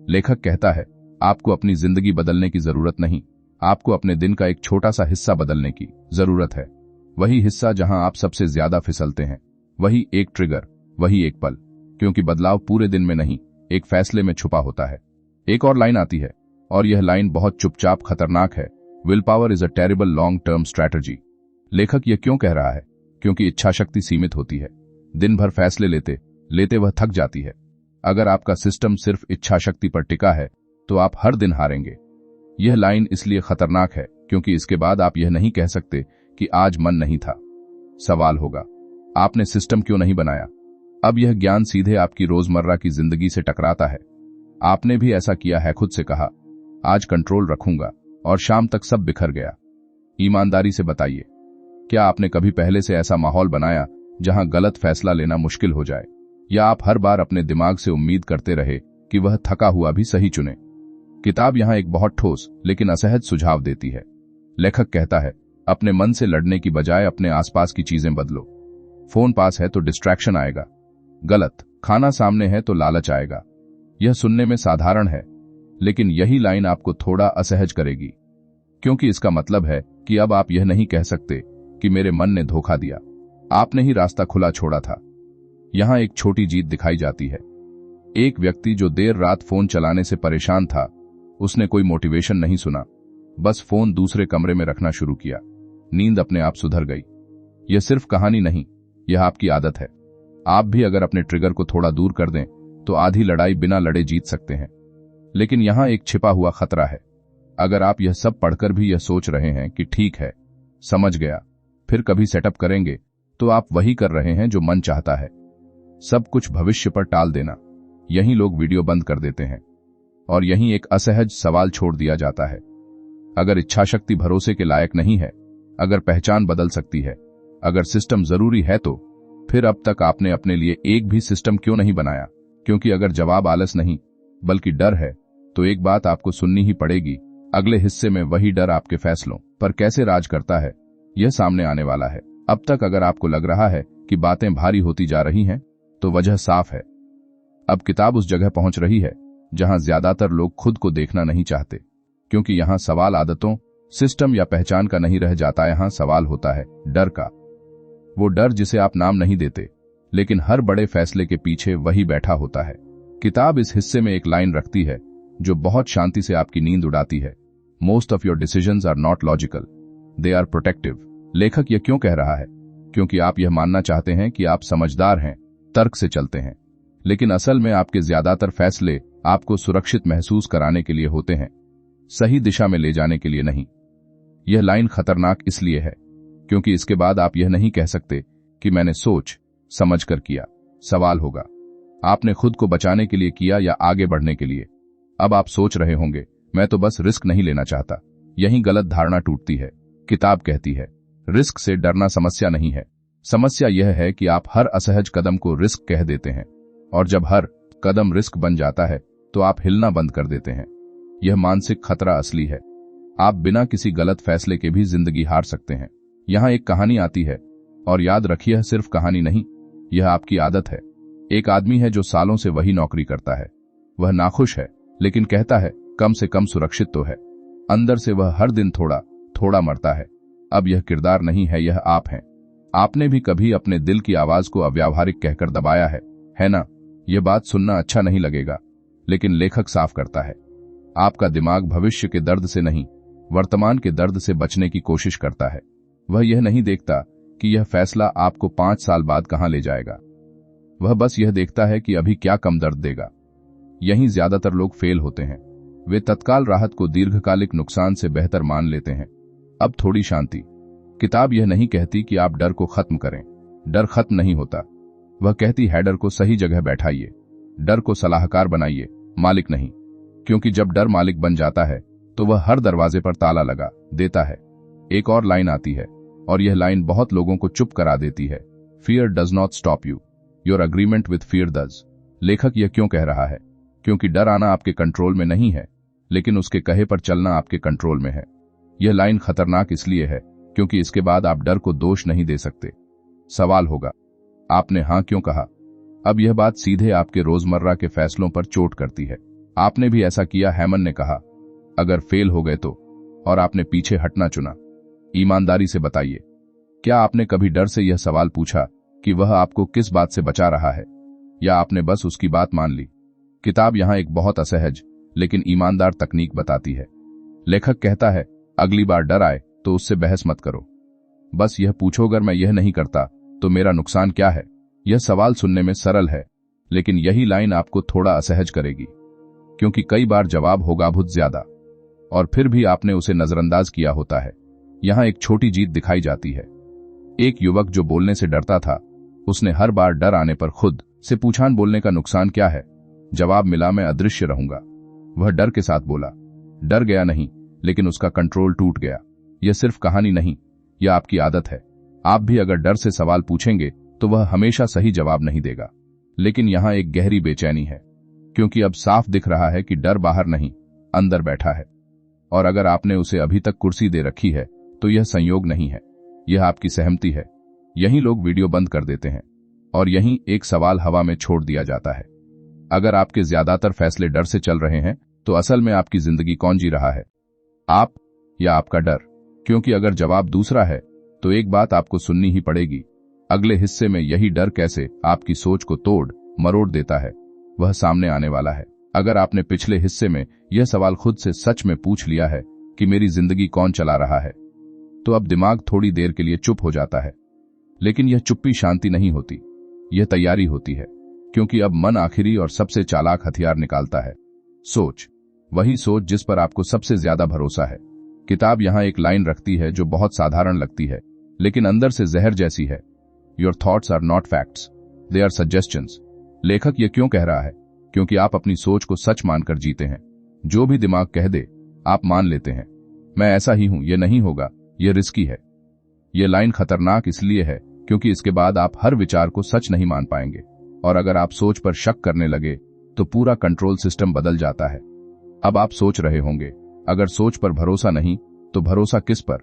लेखक कहता है आपको अपनी जिंदगी बदलने की जरूरत नहीं, आपको अपने दिन का एक छोटा सा हिस्सा बदलने की जरूरत है। वही हिस्सा जहां आप सबसे ज्यादा फिसलते हैं, वही एक ट्रिगर, वही एक पल, क्योंकि बदलाव पूरे दिन में नहीं, एक फैसले में छुपा होता है। एक और लाइन आती है और यह लाइन बहुत चुपचाप खतरनाक है। Will power is a terrible long term strategy. लेखक यह क्यों कह रहा है? क्योंकि इच्छा शक्ति सीमित होती है। दिन भर फैसले लेते लेते वह थक जाती है। अगर आपका सिस्टम सिर्फ इच्छा शक्ति पर टिका है तो आप हर दिन हारेंगे। यह लाइन इसलिए खतरनाक है क्योंकि इसके बाद आप यह नहीं कह सकते कि आज मन नहीं था। सवाल होगा आपने सिस्टम क्यों नहीं बनाया? अब यह ज्ञान सीधे आपकी रोजमर्रा की जिंदगी से टकराता है। आपने भी ऐसा किया है, खुद से कहा आज कंट्रोल रखूंगा और शाम तक सब बिखर गया। ईमानदारी से बताइए, क्या आपने कभी पहले से ऐसा माहौल बनाया जहां गलत फैसला लेना मुश्किल हो जाए, या आप हर बार अपने दिमाग से उम्मीद करते रहे कि वह थका हुआ भी सही चुने? किताब यहां एक बहुत ठोस लेकिन असहज सुझाव देती है। लेखक कहता है अपने मन से लड़ने की बजाय अपने आसपास की चीजें बदलो। फोन पास है तो डिस्ट्रैक्शन आएगा, गलत खाना सामने है तो लालच आएगा। यह सुनने में साधारण है, लेकिन यही लाइन आपको थोड़ा असहज करेगी, क्योंकि इसका मतलब है कि अब आप यह नहीं कह सकते कि मेरे मन ने धोखा दिया, आपने ही रास्ता खुला छोड़ा था। यहां एक छोटी जीत दिखाई जाती है। एक व्यक्ति जो देर रात फोन चलाने से परेशान था, उसने कोई मोटिवेशन नहीं सुना, बस फोन दूसरे कमरे में रखना शुरू किया। नींद अपने आप सुधर गई। यह सिर्फ कहानी नहीं, यह आपकी आदत है। आप भी अगर अपने ट्रिगर को थोड़ा दूर कर दें तो आधी लड़ाई बिना लड़े जीत सकते हैं। लेकिन यहां एक छिपा हुआ खतरा है। अगर आप यह सब पढ़कर भी यह सोच रहे हैं कि ठीक है, समझ गया, फिर कभी सेटअप करेंगे, तो आप वही कर रहे हैं जो मन चाहता है, सब कुछ भविष्य पर टाल देना। यहीं लोग वीडियो बंद कर देते हैं और यहीं एक असहज सवाल छोड़ दिया जाता है। अगर इच्छाशक्ति भरोसे के लायक नहीं है, अगर पहचान बदल सकती है, अगर सिस्टम जरूरी है, तो फिर अब तक आपने अपने लिए एक भी सिस्टम क्यों नहीं बनाया? क्योंकि अगर जवाब आलस नहीं बल्कि डर है, तो एक बात आपको सुननी ही पड़ेगी। अगले हिस्से में वही डर आपके फैसलों पर कैसे राज करता है, यह सामने आने वाला है। अब तक अगर आपको लग रहा है कि बातें भारी होती जा रही हैं, तो वजह साफ है। अब किताब उस जगह पहुंच रही है जहां ज्यादातर लोग खुद को देखना नहीं चाहते, क्योंकि यहां सवाल आदतों, सिस्टम या पहचान का नहीं रह जाता। यहां सवाल होता है डर का। वो डर जिसे आप नाम नहीं देते, लेकिन हर बड़े फैसले के पीछे वही बैठा होता है। किताब इस हिस्से में एक लाइन रखती है जो बहुत शांति से आपकी नींद उड़ाती है। Most of your decisions are not logical, they are protective. लेखक यह क्यों कह रहा है? क्योंकि आप यह मानना चाहते हैं कि आप समझदार हैं, तर्क से चलते हैं, लेकिन असल में आपके ज्यादातर फैसले आपको सुरक्षित महसूस कराने के लिए होते हैं, सही दिशा में ले जाने के लिए नहीं। यह लाइन खतरनाक इसलिए है क्योंकि इसके बाद आप यह नहीं कह सकते कि मैंने सोच समझ कर किया। सवाल होगा आपने खुद को बचाने के लिए किया या आगे बढ़ने के लिए। अब आप सोच रहे होंगे मैं तो बस रिस्क नहीं लेना चाहता। यहीं गलत धारणा टूटती है। किताब कहती है रिस्क से डरना समस्या नहीं है, समस्या यह है कि आप हर असहज कदम को रिस्क कह देते हैं, और जब हर कदम रिस्क बन जाता है तो आप हिलना बंद कर देते हैं। यह मानसिक खतरा असली है। आप बिना किसी गलत फैसले के भी जिंदगी हार सकते हैं। यहां एक कहानी आती है, और याद रखिए यह सिर्फ कहानी नहीं, यह आपकी आदत है। एक आदमी है जो सालों से वही नौकरी करता है। वह नाखुश है, लेकिन कहता है कम से कम सुरक्षित तो है। अंदर से वह हर दिन थोड़ा थोड़ा मरता है। अब यह किरदार नहीं है, यह आप हैं। आपने भी कभी अपने दिल की आवाज को अव्यावहारिक कहकर दबाया है ना? यह बात सुनना अच्छा नहीं लगेगा, लेकिन लेखक साफ करता है आपका दिमाग भविष्य के दर्द से नहीं, वर्तमान के दर्द से बचने की कोशिश करता है। वह यह नहीं देखता कि यह फैसला आपको 5 साल बाद कहां ले जाएगा। वह बस यह देखता है कि अभी क्या कम दर्द देगा। यहीं ज्यादातर लोग फेल होते हैं। वे तत्काल राहत को दीर्घकालिक नुकसान से बेहतर मान लेते हैं। अब थोड़ी शांति। किताब यह नहीं कहती कि आप डर को खत्म करें। डर खत्म नहीं होता, वह कहती है डर को सही जगह बैठाइए, डर को सलाहकार बनाइए, मालिक नहीं। क्योंकि जब डर मालिक बन जाता है तो वह हर दरवाजे पर ताला लगा देता है। एक और लाइन आती है और यह लाइन बहुत लोगों को चुप करा देती है। Fear does not stop you, your agreement with fear does. लेखक यह क्यों कह रहा है? क्योंकि डर आना आपके कंट्रोल में नहीं है, लेकिन उसके कहे पर चलना आपके कंट्रोल में है। यह लाइन खतरनाक इसलिए है क्योंकि इसके बाद आप डर को दोष नहीं दे सकते। सवाल होगा, आपने हां क्यों कहा? अब यह बात सीधे आपके रोजमर्रा के फैसलों पर चोट करती है। आपने भी ऐसा किया, हैमन ने कहा। अगर फेल हो गए तो? और आपने पीछे हटना चुना। ईमानदारी से बताइए, क्या आपने कभी डर से यह सवाल पूछा कि वह आपको किस बात से बचा रहा है, या आपने बस उसकी बात मान ली? किताब यहां एक बहुत असहज लेकिन ईमानदार तकनीक बताती है। लेखक कहता है, अगली बार डर आए तो उससे बहस मत करो, बस यह पूछो अगर मैं यह नहीं करता तो मेरा नुकसान क्या है। यह सवाल सुनने में सरल है, लेकिन यही लाइन आपको थोड़ा असहज करेगी, क्योंकि कई बार जवाब होगा बहुत ज्यादा और फिर भी आपने उसे नजरअंदाज किया होता है। यहां एक छोटी जीत दिखाई जाती है। एक युवक जो बोलने से डरता था, उसने हर बार डर आने पर खुद से पूछा, बोलने का नुकसान क्या है? जवाब मिला, मैं अदृश्य रहूंगा। वह डर के साथ बोला, डर गया नहीं, लेकिन उसका कंट्रोल टूट गया। यह सिर्फ कहानी नहीं, यह आपकी आदत है। आप भी अगर डर से सवाल पूछेंगे तो वह हमेशा सही जवाब नहीं देगा। लेकिन यहां एक गहरी बेचैनी है, क्योंकि अब साफ दिख रहा है कि डर बाहर नहीं, अंदर बैठा है। और अगर आपने उसे अभी तक कुर्सी दे रखी है तो यह संयोग नहीं है, यह आपकी सहमति है। यहीं लोग वीडियो बंद कर देते हैं और यहीं एक सवाल हवा में छोड़ दिया जाता है। अगर आपके ज्यादातर फैसले डर से चल रहे हैं तो असल में आपकी जिंदगी कौन जी रहा है, आप या आपका डर? क्योंकि अगर जवाब दूसरा है तो एक बात आपको सुननी ही पड़ेगी। अगले हिस्से में यही डर कैसे आपकी सोच को तोड़ मरोड़ देता है, वह सामने आने वाला है। अगर आपने पिछले हिस्से में यह सवाल खुद से सच में पूछ लिया है कि मेरी जिंदगी कौन चला रहा है, तो अब दिमाग थोड़ी देर के लिए चुप हो जाता है। लेकिन यह चुप्पी शांति नहीं होती, यह तैयारी होती है, क्योंकि अब मन आखिरी और सबसे चालाक हथियार निकालता है, सोच। वही सोच जिस पर आपको सबसे ज्यादा भरोसा है। किताब यहां एक लाइन रखती है जो बहुत साधारण लगती है, लेकिन अंदर से जहर जैसी है। Your thoughts are not facts, they are suggestions. लेखक यह क्यों कह रहा है? क्योंकि आप अपनी सोच को सच मानकर जीते हैं। जो भी दिमाग कह दे आप मान लेते हैं, मैं ऐसा ही हूं, यह नहीं होगा, यह रिस्की है। यह लाइन खतरनाक इसलिए है क्योंकि इसके बाद आप हर विचार को सच नहीं मान पाएंगे, और अगर आप सोच पर शक करने लगे तो पूरा कंट्रोल सिस्टम बदल जाता है। अब आप सोच रहे होंगे, अगर सोच पर भरोसा नहीं तो भरोसा किस पर?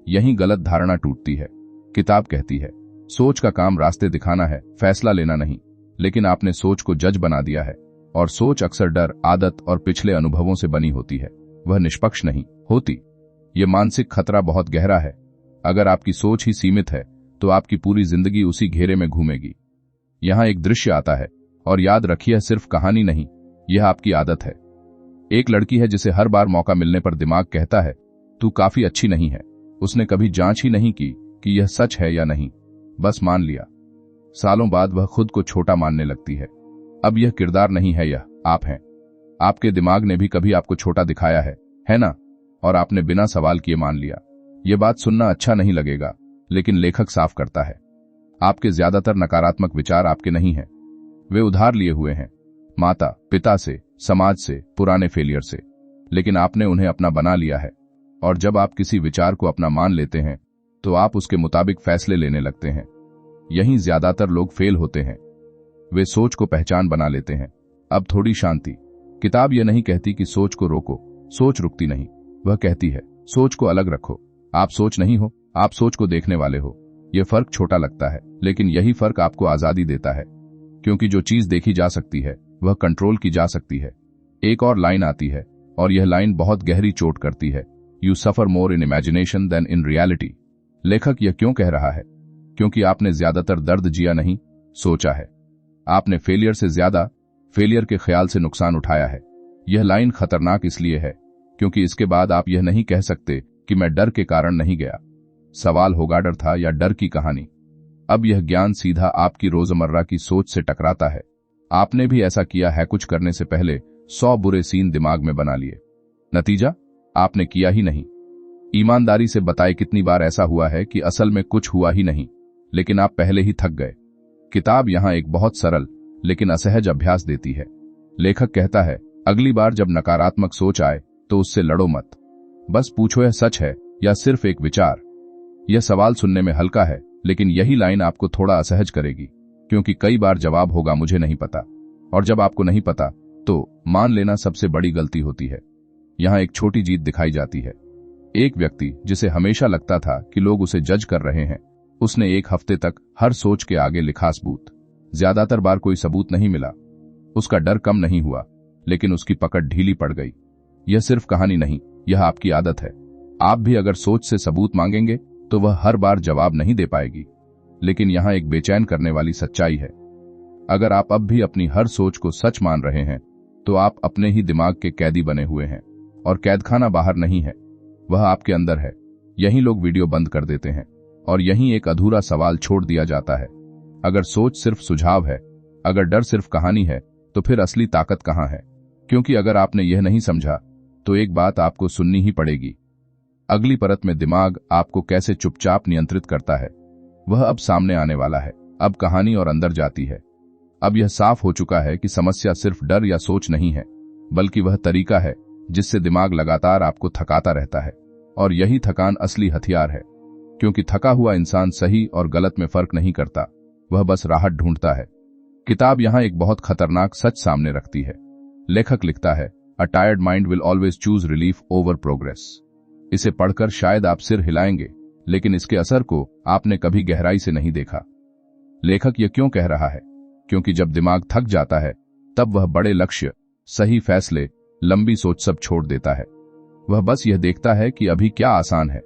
यही गलत धारणा टूटती है। किताब कहती है, सोच का काम रास्ते दिखाना है, फैसला लेना नहीं। लेकिन आपने सोच को जज बना दिया है, और सोच अक्सर डर, आदत और पिछले अनुभवों से बनी होती है, वह निष्पक्ष नहीं होती। यह मानसिक खतरा बहुत गहरा है। अगर आपकी सोच ही सीमित है तो आपकी पूरी जिंदगी उसी घेरे में घूमेगी। यहां एक दृश्य आता है, और याद रखिए सिर्फ कहानी नहीं, यह आपकी आदत है। एक लड़की है जिसे हर बार मौका मिलने पर दिमाग कहता है, तू काफी अच्छी नहीं है। उसने कभी जांच ही नहीं की कि यह सच है या नहीं, बस मान लिया। सालों बाद वह खुद को छोटा मानने लगती है। अब यह किरदार नहीं है, यह आप हैं। आपके दिमाग ने भी कभी आपको छोटा दिखाया है ना? और आपने बिना सवाल किए मान लिया। यह बात सुनना अच्छा नहीं लगेगा, लेकिन लेखक साफ करता है, आपके ज्यादातर नकारात्मक विचार आपके नहीं हैं, वे उधार लिए हुए हैं, माता पिता से, समाज से, पुराने फेलियर से। लेकिन आपने उन्हें अपना बना लिया है, और जब आप किसी विचार को अपना मान लेते हैं तो आप उसके मुताबिक फैसले लेने लगते हैं। यहीं ज्यादातर लोग फेल होते हैं, वे सोच को पहचान बना लेते हैं। अब थोड़ी शांति। किताब यह नहीं कहती कि सोच को रोको, सोच रुकती नहीं, वह कहती है सोच को अलग रखो। आप सोच नहीं हो, आप सोच को देखने वाले हो। यह फर्क छोटा लगता है, लेकिन यही फर्क आपको आजादी देता है, क्योंकि जो चीज देखी जा सकती है वह कंट्रोल की जा सकती है। एक और लाइन आती है, और यह लाइन बहुत गहरी चोट करती है, you suffer more in imagination than in reality. लेखक यह क्यों कह रहा है? क्योंकि आपने ज्यादातर दर्द जिया नहीं, सोचा है। आपने फेलियर से ज्यादा फेलियर के ख्याल से नुकसान उठाया है। यह लाइन खतरनाक इसलिए है क्योंकि इसके बाद आप यह नहीं कह सकते कि मैं डर के कारण नहीं गया। सवाल होगा, डर था या डर की कहानी? अब यह ज्ञान सीधा आपकी रोजमर्रा की सोच से टकराता है। आपने भी ऐसा किया है, कुछ करने से पहले 100 बुरे सीन दिमाग में बना लिए। नतीजा, आपने किया ही नहीं। ईमानदारी से बताए कितनी बार ऐसा हुआ है कि असल में कुछ हुआ ही नहीं, लेकिन आप पहले ही थक गए। किताब यहाँ एक बहुत सरल लेकिन असहज अभ्यास देती है। लेखक कहता है, अगली बार जब नकारात्मक सोच आए तो उससे लड़ो मत। बस पूछो, यह सच है या सिर्फ एक विचार। यह सवाल सुनने में हल्का है, लेकिन यही लाइन आपको थोड़ा असहज करेगी, क्योंकि कई बार जवाब होगा मुझे नहीं पता, और जब आपको नहीं पता तो मान लेना सबसे बड़ी गलती होती है। यहाँ एक छोटी जीत दिखाई जाती है। एक व्यक्ति जिसे हमेशा लगता था कि लोग उसे जज कर रहे हैं, उसने एक हफ्ते तक हर सोच के आगे लिखा सबूत। ज्यादातर बार कोई सबूत नहीं मिला। उसका डर कम नहीं हुआ, लेकिन उसकी पकड़ ढीली पड़ गई। यह सिर्फ कहानी नहीं, यह आपकी आदत है। आप भी अगर सोच से सबूत मांगेंगे तो वह हर बार जवाब नहीं दे पाएगी। लेकिन यहाँ एक बेचैन करने वाली सच्चाई है। अगर आप अब भी अपनी हर सोच को सच मान रहे हैं तो आप अपने ही दिमाग के कैदी बने हुए हैं, और कैदखाना बाहर नहीं है, वह आपके अंदर है। यहीं लोग वीडियो बंद कर देते हैं और यहीं एक अधूरा सवाल छोड़ दिया जाता है। अगर सोच सिर्फ सुझाव है, अगर डर सिर्फ कहानी है, तो फिर असली ताकत कहाँ है? क्योंकि अगर आपने यह नहीं समझा तो एक बात आपको सुननी ही पड़ेगी। अगली परत में दिमाग आपको कैसे चुपचाप नियंत्रित करता है, वह अब सामने आने वाला है। अब कहानी और अंदर जाती है। अब यह साफ हो चुका है कि समस्या सिर्फ डर या सोच नहीं है, बल्कि वह तरीका है जिससे दिमाग लगातार आपको थकाता रहता है। और यही थकान असली हथियार है, क्योंकि थका हुआ इंसान सही और गलत में फर्क नहीं करता, वह बस राहत ढूंढता है। किताब यहाँ एक बहुत खतरनाक सच सामने रखती है। लेखक लिखता है, a tired mind will always choose relief over progress. इसे पढ़कर शायद आप सिर हिलाएंगे, लेकिन इसके असर को आपने कभी गहराई से नहीं देखा। लेखक यह क्यों कह रहा है? क्योंकि जब दिमाग थक जाता है तब वह बड़े लक्ष्य, सही फैसले, लंबी सोच सब छोड़ देता है। वह बस यह देखता है कि अभी क्या आसान है।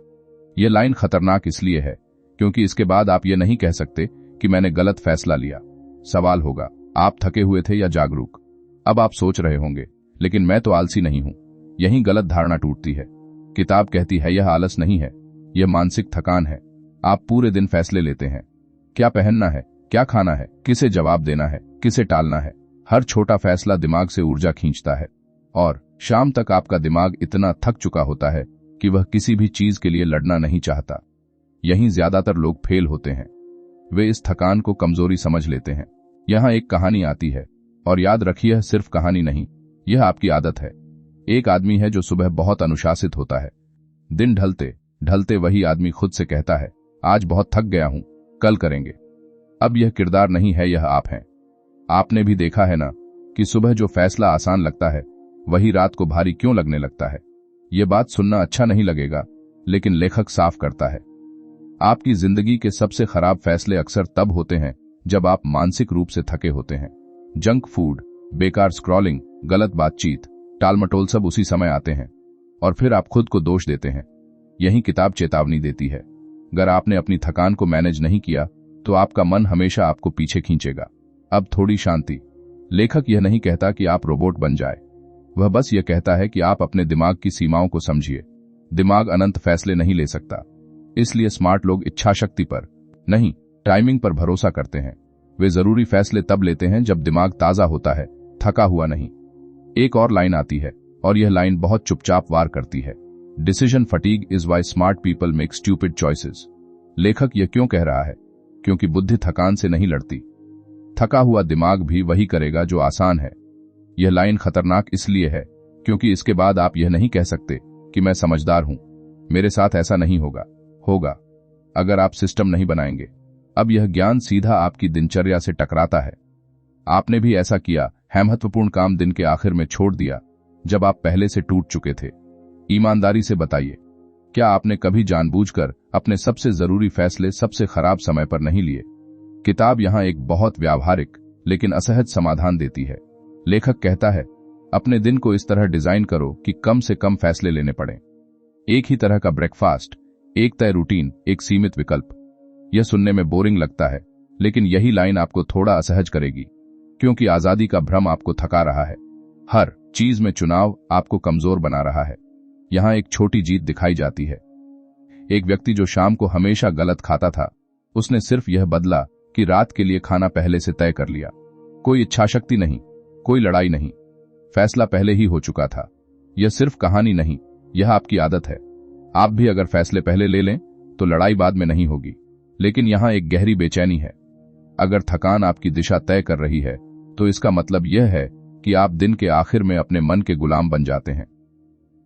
यह लाइन खतरनाक इसलिए है क्योंकि इसके बाद आप यह नहीं कह सकते कि मैंने गलत फैसला लिया। सवाल होगा, आप थके हुए थे या जागरूक? अब आप सोच रहे होंगे, लेकिन मैं तो आलसी नहीं हूं। यही गलत धारणा टूटती है। किताब कहती है, यह आलस नहीं है, यह मानसिक थकान है। आप पूरे दिन फैसले लेते हैं, क्या पहनना है, क्या खाना है, किसे जवाब देना है, किसे टालना है। हर छोटा फैसला दिमाग से ऊर्जा खींचता है, और शाम तक आपका दिमाग इतना थक चुका होता है कि वह किसी भी चीज के लिए लड़ना नहीं चाहता। यहीं ज्यादातर लोग फेल होते हैं। वे इस थकान को कमजोरी समझ लेते हैं। यहाँ एक कहानी आती है, और याद रखिए, यह सिर्फ कहानी नहीं, यह आपकी आदत है। एक आदमी है जो सुबह बहुत अनुशासित होता है। दिन ढलते ढलते वही आदमी खुद से कहता है, आज बहुत थक गया हूं, कल करेंगे। अब यह किरदार नहीं है, यह आप हैं। आपने भी देखा है ना कि सुबह जो फैसला आसान लगता है वही रात को भारी क्यों लगने लगता है। यह बात सुनना अच्छा नहीं लगेगा, लेकिन लेखक साफ करता है, आपकी जिंदगी के सबसे खराब फैसले अक्सर तब होते हैं जब आप मानसिक रूप से थके होते हैं। जंक फूड, बेकार स्क्रॉलिंग, गलत बातचीत, टालमटोल सब उसी समय आते हैं, और फिर आप खुद को दोष देते हैं। यही किताब चेतावनी देती है, अगर आपने अपनी थकान को मैनेज नहीं किया तो आपका मन हमेशा आपको पीछे खींचेगा। अब थोड़ी शांति। लेखक यह नहीं कहता कि आप रोबोट बन जाए, वह बस यह कहता है कि आप अपने दिमाग की सीमाओं को समझिए। दिमाग अनंत फैसले नहीं ले सकता, इसलिए स्मार्ट लोग इच्छा शक्ति पर नहीं, टाइमिंग पर भरोसा करते हैं। वे जरूरी फैसले तब लेते हैं जब दिमाग ताजा होता है, थका हुआ नहीं। एक और लाइन आती है, और यह लाइन बहुत चुपचाप वार करती है, decision fatigue is why smart people make stupid choices. लेखक यह क्यों कह रहा है? क्योंकि बुद्धि थकान से नहीं लड़ती। थका हुआ दिमाग भी वही करेगा जो आसान है। यह लाइन खतरनाक इसलिए है क्योंकि इसके बाद आप यह नहीं कह सकते कि मैं समझदार हूं, मेरे साथ ऐसा नहीं होगा अगर आप सिस्टम नहीं बनाएंगे। अब यह ज्ञान सीधा आपकी दिनचर्या से टकराता है। आपने भी ऐसा किया है, महत्वपूर्ण काम दिन के आखिर में छोड़ दिया जब आप पहले से टूट चुके थे। ईमानदारी से बताइए, क्या आपने कभी जानबूझकर अपने सबसे जरूरी फैसले सबसे खराब समय पर नहीं लिए? किताब यहां एक बहुत व्यावहारिक लेकिन असहज समाधान देती है। लेखक कहता है, अपने दिन को इस तरह डिजाइन करो कि कम से कम फैसले लेने पड़े। एक ही तरह का ब्रेकफास्ट, एक तय रूटीन, एक सीमित विकल्प। यह सुनने में बोरिंग लगता है, लेकिन यही लाइन आपको थोड़ा असहज करेगी, क्योंकि आजादी का भ्रम आपको थका रहा है। हर चीज में चुनाव आपको कमजोर बना रहा है। यहां एक छोटी जीत दिखाई जाती है। एक व्यक्ति जो शाम को हमेशा गलत खाता था, उसने सिर्फ यह बदला कि रात के लिए खाना पहले से तय कर लिया। कोई इच्छाशक्ति नहीं, कोई लड़ाई नहीं, फैसला पहले ही हो चुका था। यह सिर्फ कहानी नहीं, यह आपकी आदत है। आप भी अगर फैसले पहले ले लें तो लड़ाई बाद में नहीं होगी। लेकिन यहां एक गहरी बेचैनी है। अगर थकान आपकी दिशा तय कर रही है तो इसका मतलब यह है कि आप दिन के आखिर में अपने मन के गुलाम बन जाते हैं।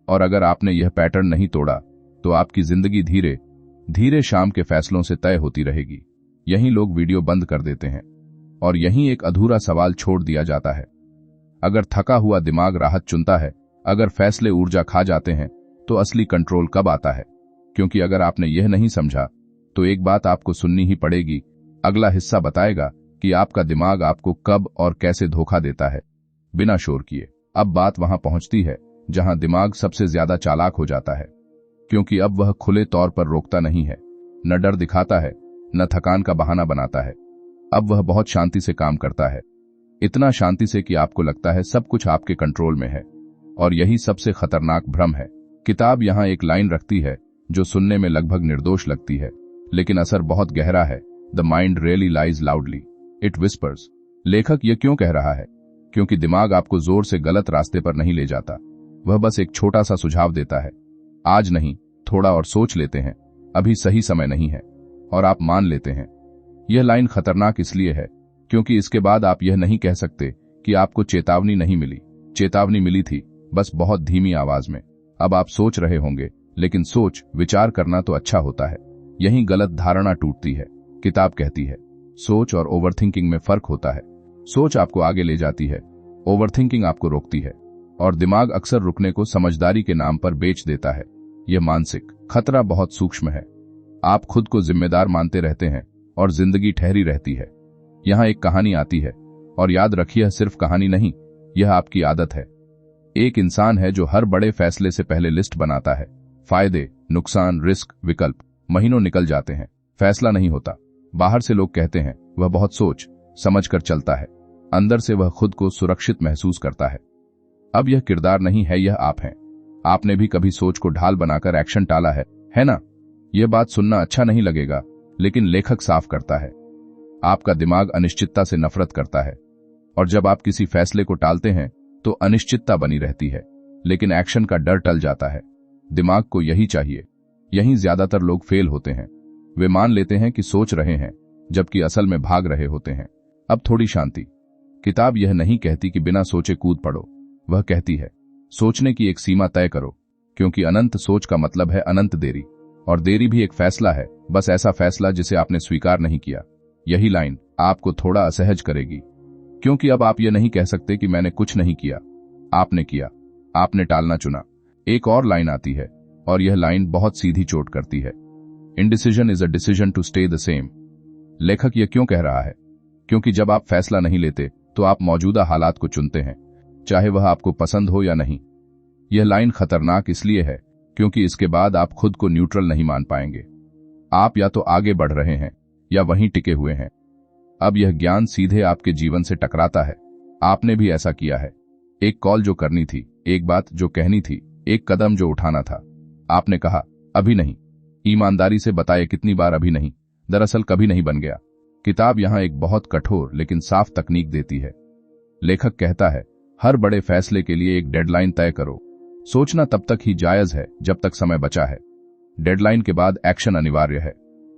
और अगर आपने यह पैटर्न नहीं तोड़ा तो आपकी जिंदगी धीरे धीरे शाम के फैसलों से तय होती रहेगी। यहीं लोग वीडियो बंद कर देते हैं और यहीं एक अधूरा सवाल छोड़ दिया जाता है। अगर थका हुआ दिमाग राहत चुनता है, अगर फैसले ऊर्जा खा जाते हैं, तो असली कंट्रोल कब आता है? क्योंकि अगर आपने यह नहीं समझा तो एक बात आपको सुननी ही पड़ेगी। अगला हिस्सा बताएगा कि आपका दिमाग आपको कब और कैसे धोखा देता है बिना शोर किए। अब बात वहां पहुंचती है जहां दिमाग सबसे ज्यादा चालाक हो जाता है, क्योंकि अब वह खुले तौर पर रोकता नहीं है, न डर दिखाता है, न थकान का बहाना बनाता है। अब वह बहुत शांति से काम करता है, इतना शांति से कि आपको लगता है सब कुछ आपके कंट्रोल में है। और यही सबसे खतरनाक भ्रम है। किताब यहां एक लाइन रखती है जो सुनने में लगभग निर्दोष लगती है, लेकिन असर बहुत गहरा है। The mind really lies loudly, it whispers. लेखक यह क्यों कह रहा है? क्योंकि दिमाग आपको जोर से गलत रास्ते पर नहीं ले जाता, वह बस एक छोटा सा सुझाव देता है। आज नहीं, थोड़ा और सोच लेते हैं, अभी सही समय नहीं है, और आप मान लेते हैं। यह लाइन खतरनाक इसलिए है क्योंकि इसके बाद आप यह नहीं कह सकते कि आपको चेतावनी नहीं मिली। चेतावनी मिली थी, बस बहुत धीमी आवाज में। अब आप सोच रहे होंगे, लेकिन सोच विचार करना तो अच्छा होता है। यही गलत धारणा टूटती है। किताब कहती है सोच और ओवरथिंकिंग में फर्क होता है। सोच आपको आगे ले जाती है, ओवरथिंकिंग आपको रोकती है, और दिमाग अक्सर रुकने को समझदारी के नाम पर बेच देता है। यह मानसिक खतरा बहुत सूक्ष्म है। आप खुद को जिम्मेदार मानते रहते हैं और जिंदगी ठहरी रहती है। यहां एक कहानी आती है, और याद रखिए यह सिर्फ कहानी नहीं, यह आपकी आदत है। एक इंसान है जो हर बड़े फैसले से पहले लिस्ट बनाता है। फायदे, नुकसान, रिस्क, विकल्प। महीनों निकल जाते हैं, फैसला नहीं होता। बाहर से लोग कहते हैं वह बहुत सोच समझ कर चलता है, अंदर से वह खुद को सुरक्षित महसूस करता है। अब यह किरदार नहीं है, यह आप हैं। आपने भी कभी सोच को ढाल बनाकर एक्शन टाला है ना? यह बात सुनना अच्छा नहीं लगेगा, लेकिन लेखक साफ करता है आपका दिमाग अनिश्चितता से नफरत करता है, और जब आप किसी फैसले को टालते हैं तो अनिश्चितता बनी रहती है, लेकिन एक्शन का डर टल जाता है। दिमाग को यही चाहिए। यहीं ज्यादातर लोग फेल होते हैं। वे मान लेते हैं कि सोच रहे हैं, जबकि असल में भाग रहे होते हैं। अब थोड़ी शांति। किताब यह नहीं कहती कि बिना सोचे कूद पड़ो, वह कहती है सोचने की एक सीमा तय करो, क्योंकि अनंत सोच का मतलब है अनंत देरी, और देरी भी एक फैसला है, बस ऐसा फैसला जिसे आपने स्वीकार नहीं किया। यही लाइन आपको थोड़ा असहज करेगी, क्योंकि अब आप यह नहीं कह सकते कि मैंने कुछ नहीं किया। आपने किया, आपने टालना चुना। एक और लाइन आती है, और यह लाइन बहुत सीधी चोट करती है। Indecision is a decision to stay the same. लेखक यह क्यों कह रहा है? क्योंकि जब आप फैसला नहीं लेते तो आप मौजूदा हालात को चुनते हैं, चाहे वह आपको पसंद हो या नहीं। यह लाइन खतरनाक इसलिए है क्योंकि इसके बाद आप खुद को न्यूट्रल नहीं मान पाएंगे। आप या तो आगे बढ़ रहे हैं या वहीं टिके हुए हैं। अब यह ज्ञान सीधे आपके जीवन से टकराता है। आपने भी ऐसा किया है। एक कॉल जो करनी थी, एक बात जो कहनी थी, एक कदम जो उठाना था। आपने कहा अभी नहीं। ईमानदारी से बताइए कितनी बार अभी नहीं? दरअसल कभी नहीं बन गया। किताब यहां एक बहुत कठोर लेकिन साफ तकनीक देती है। लेखक कहता है हर बड़े फैसले के लिए एक डेडलाइन तय करो। सोचना तब तक ही जायज है जब तक समय बचा है। डेडलाइन के बाद एक्शन अनिवार्य है।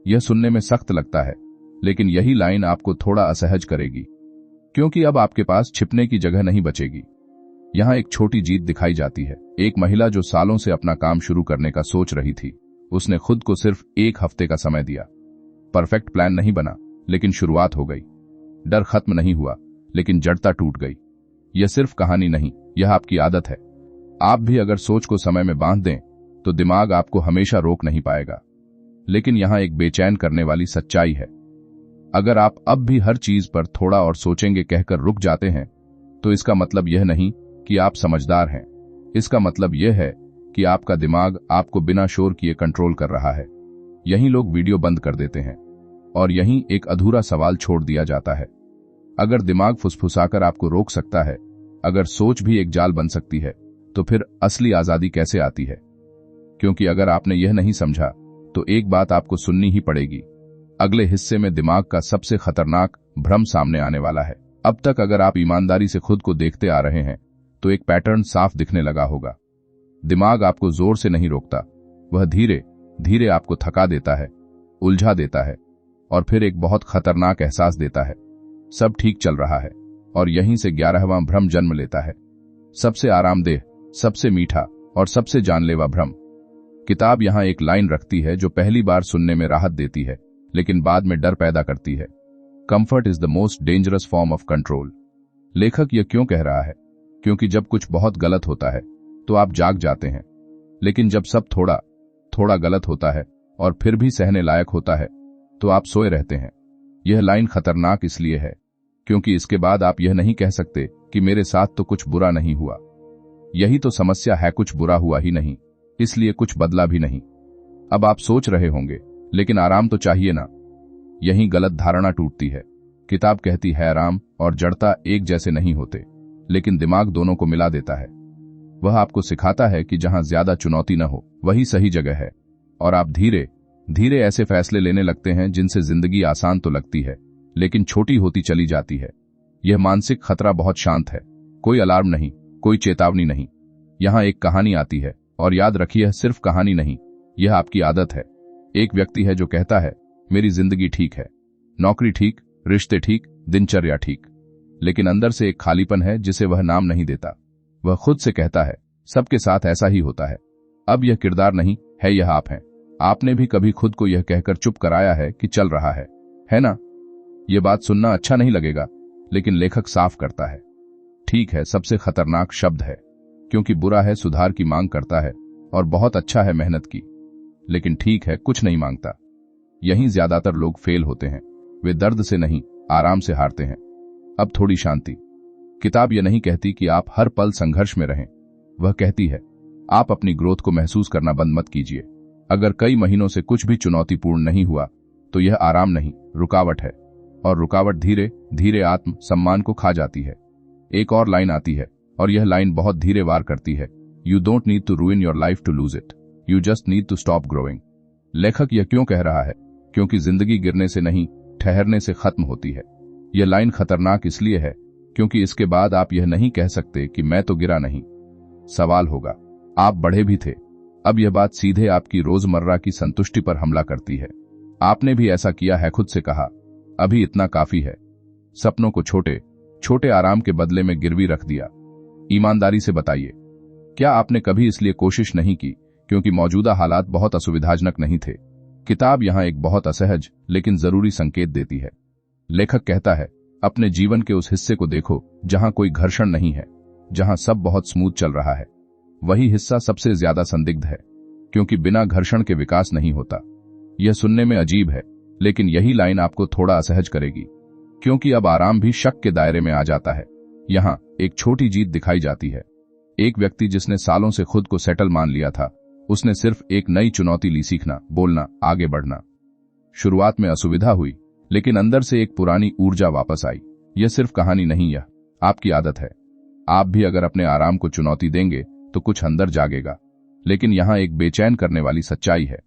यह सुनने में सख्त लगता है, लेकिन यही लाइन आपको थोड़ा असहज करेगी, क्योंकि अब आपके पास छिपने की जगह नहीं बचेगी। यहां एक छोटी जीत दिखाई जाती है। एक महिला जो सालों से अपना काम शुरू करने का सोच रही थी, उसने खुद को सिर्फ 1 हफ्ते का समय दिया। परफेक्ट प्लान नहीं बना, लेकिन शुरुआत हो गई। डर खत्म नहीं हुआ, लेकिन जड़ता टूट गई। यह सिर्फ कहानी नहीं, यह आपकी आदत है। आप भी अगर सोच को समय में बांध दें तो दिमाग आपको हमेशा रोक नहीं पाएगा। लेकिन यहां एक बेचैन करने वाली सच्चाई है। अगर आप अब भी हर चीज पर थोड़ा और सोचेंगे कहकर रुक जाते हैं, तो इसका मतलब यह नहीं कि आप समझदार हैं। इसका मतलब यह है कि आपका दिमाग आपको बिना शोर किए कंट्रोल कर रहा है। यहीं लोग वीडियो बंद कर देते हैं, और यहीं एक अधूरा सवाल छोड़ दिया जाता है। अगर दिमाग फुसफुसाकर आपको रोक सकता है, अगर सोच भी एक जाल बन सकती है, तो फिर असली आजादी कैसे आती है? क्योंकि अगर आपने यह नहीं समझा तो एक बात आपको सुननी ही पड़ेगी। अगले हिस्से में दिमाग का सबसे खतरनाक भ्रम सामने आने वाला है। अब तक अगर आप ईमानदारी से खुद को देखते आ रहे हैं तो एक पैटर्न साफ दिखने लगा होगा। दिमाग आपको जोर से नहीं रोकता, वह धीरे धीरे आपको थका देता है, उलझा देता है, और फिर एक बहुत खतरनाक एहसास देता है, सब ठीक चल रहा है, और यहीं से 11वां भ्रम जन्म लेता है, सबसे आरामदेह, सबसे मीठा और सबसे जानलेवा भ्रम। किताब यहां एक लाइन रखती है जो पहली बार सुनने में राहत देती है, लेकिन बाद में डर पैदा करती है। Comfort is the most dangerous form of control. लेखक यह क्यों कह रहा है? क्योंकि जब कुछ बहुत गलत होता है तो आप जाग जाते हैं, लेकिन जब सब थोड़ा थोड़ा गलत होता है और फिर भी सहने लायक होता है तो आप सोए रहते हैं। यह लाइन खतरनाक इसलिए है क्योंकि इसके बाद आप यह नहीं कह सकते कि मेरे साथ तो कुछ बुरा नहीं हुआ। यही तो समस्या है, कुछ बुरा हुआ ही नहीं, इसलिए कुछ बदला भी नहीं। अब आप सोच रहे होंगे, लेकिन आराम तो चाहिए ना। यही गलत धारणा टूटती है। किताब कहती है आराम और जड़ता एक जैसे नहीं होते, लेकिन दिमाग दोनों को मिला देता है। वह आपको सिखाता है कि जहां ज्यादा चुनौती न हो वही सही जगह है, और आप धीरे धीरे ऐसे फैसले लेने लगते हैं जिनसे जिंदगी आसान तो लगती है, लेकिन छोटी होती चली जाती है। यह मानसिक खतरा बहुत शांत है, कोई अलार्म नहीं, कोई चेतावनी नहीं। यहां एक कहानी आती है, और याद रखिए यह सिर्फ कहानी नहीं, यह आपकी आदत है। एक व्यक्ति है जो कहता है मेरी जिंदगी ठीक है, नौकरी ठीक, रिश्ते ठीक, दिनचर्या ठीक, लेकिन अंदर से एक खालीपन है जिसे वह नाम नहीं देता। वह खुद से कहता है सबके साथ ऐसा ही होता है। अब यह किरदार नहीं है, यह आप हैं। आपने भी कभी खुद को यह कहकर चुप कराया है कि चल रहा है ना? यह बात सुनना अच्छा नहीं लगेगा, लेकिन लेखक साफ करता है ठीक है सबसे खतरनाक शब्द है, क्योंकि बुरा है सुधार की मांग करता है, और बहुत अच्छा है मेहनत की, लेकिन ठीक है कुछ नहीं मांगता। यहीं ज्यादातर लोग फेल होते हैं। वे दर्द से नहीं, आराम से हारते हैं। अब थोड़ी शांति। किताब यह नहीं कहती कि आप हर पल संघर्ष में रहें, वह कहती है आप अपनी ग्रोथ को महसूस करना बंद मत कीजिए। अगर कई महीनों से कुछ भी चुनौतीपूर्ण नहीं हुआ तो यह आराम नहीं, रुकावट है, और रुकावट धीरे धीरे आत्म सम्मान को खा जाती है। एक और लाइन आती है, और यह लाइन बहुत धीरे वार करती है, you don't need to ruin your life to lose it, you just need to stop growing. लेखक यह क्यों कह रहा है? क्योंकि जिंदगी गिरने से नहीं, ठहरने से खत्म होती है। यह लाइन खतरनाक इसलिए है क्योंकि इसके बाद आप यह नहीं कह सकते कि मैं तो गिरा नहीं। सवाल होगा आप बढ़े भी थे। अब यह बात सीधे आपकी रोजमर्रा की संतुष्टि पर हमला करती है। आपने भी ऐसा किया है, खुद से कहा अभी इतना काफी है, सपनों को छोटे छोटे आराम के बदले में गिरवी रख दिया। ईमानदारी से बताइए, क्या आपने कभी इसलिए कोशिश नहीं की क्योंकि मौजूदा हालात बहुत असुविधाजनक नहीं थे? किताब यहां एक बहुत असहज लेकिन जरूरी संकेत देती है। लेखक कहता है अपने जीवन के उस हिस्से को देखो जहां कोई घर्षण नहीं है, जहां सब बहुत स्मूथ चल रहा है। वही हिस्सा सबसे ज्यादा संदिग्ध है, क्योंकि बिना घर्षण के विकास नहीं होता। यह सुनने में अजीब है, लेकिन यही लाइन आपको थोड़ा असहज करेगी, क्योंकि अब आराम भी शक के दायरे में आ जाता है। यहां एक छोटी जीत दिखाई जाती है। एक व्यक्ति जिसने सालों से खुद को सेटल मान लिया था, उसने सिर्फ एक नई चुनौती ली, सीखना, बोलना, आगे बढ़ना। शुरुआत में असुविधा हुई, लेकिन अंदर से एक पुरानी ऊर्जा वापस आई। यह सिर्फ कहानी नहीं, यह आपकी आदत है। आप भी अगर अपने आराम को चुनौती देंगे तो कुछ अंदर जागेगा। लेकिन यहां एक बेचैन करने वाली सच्चाई है।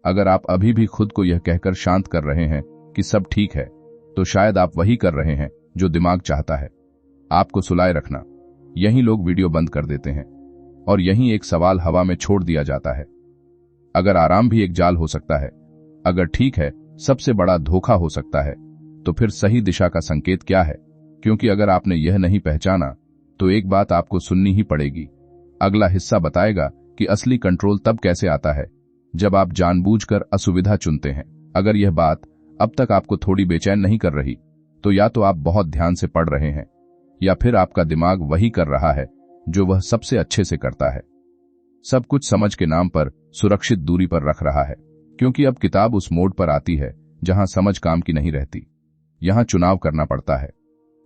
अगर आप अभी भी खुद को यह कहकर शांत कर रहे हैं कि सब ठीक है, तो शायद आप वही कर रहे हैं जो दिमाग चाहता है, आपको सुलाए रखना। यहीं लोग वीडियो बंद कर देते हैं, और यहीं एक सवाल हवा में छोड़ दिया जाता है। अगर आराम भी एक जाल हो सकता है, अगर ठीक है सबसे बड़ा धोखा हो सकता है, तो फिर सही दिशा का संकेत क्या है? क्योंकि अगर आपने यह नहीं पहचाना तो एक बात आपको सुननी ही पड़ेगी। अगला हिस्सा बताएगा कि असली कंट्रोल तब कैसे आता है जब आप जानबूझकर असुविधा चुनते हैं। अगर यह बात अब तक आपको थोड़ी बेचैन नहीं कर रही, तो या तो आप बहुत ध्यान से पढ़ रहे हैं, या फिर आपका दिमाग वही कर रहा है जो वह सबसे अच्छे से करता है, सब कुछ समझ के नाम पर सुरक्षित दूरी पर रख रहा है। क्योंकि अब किताब उस मोड पर आती है जहां समझ काम की नहीं रहती, यहां चुनाव करना पड़ता है,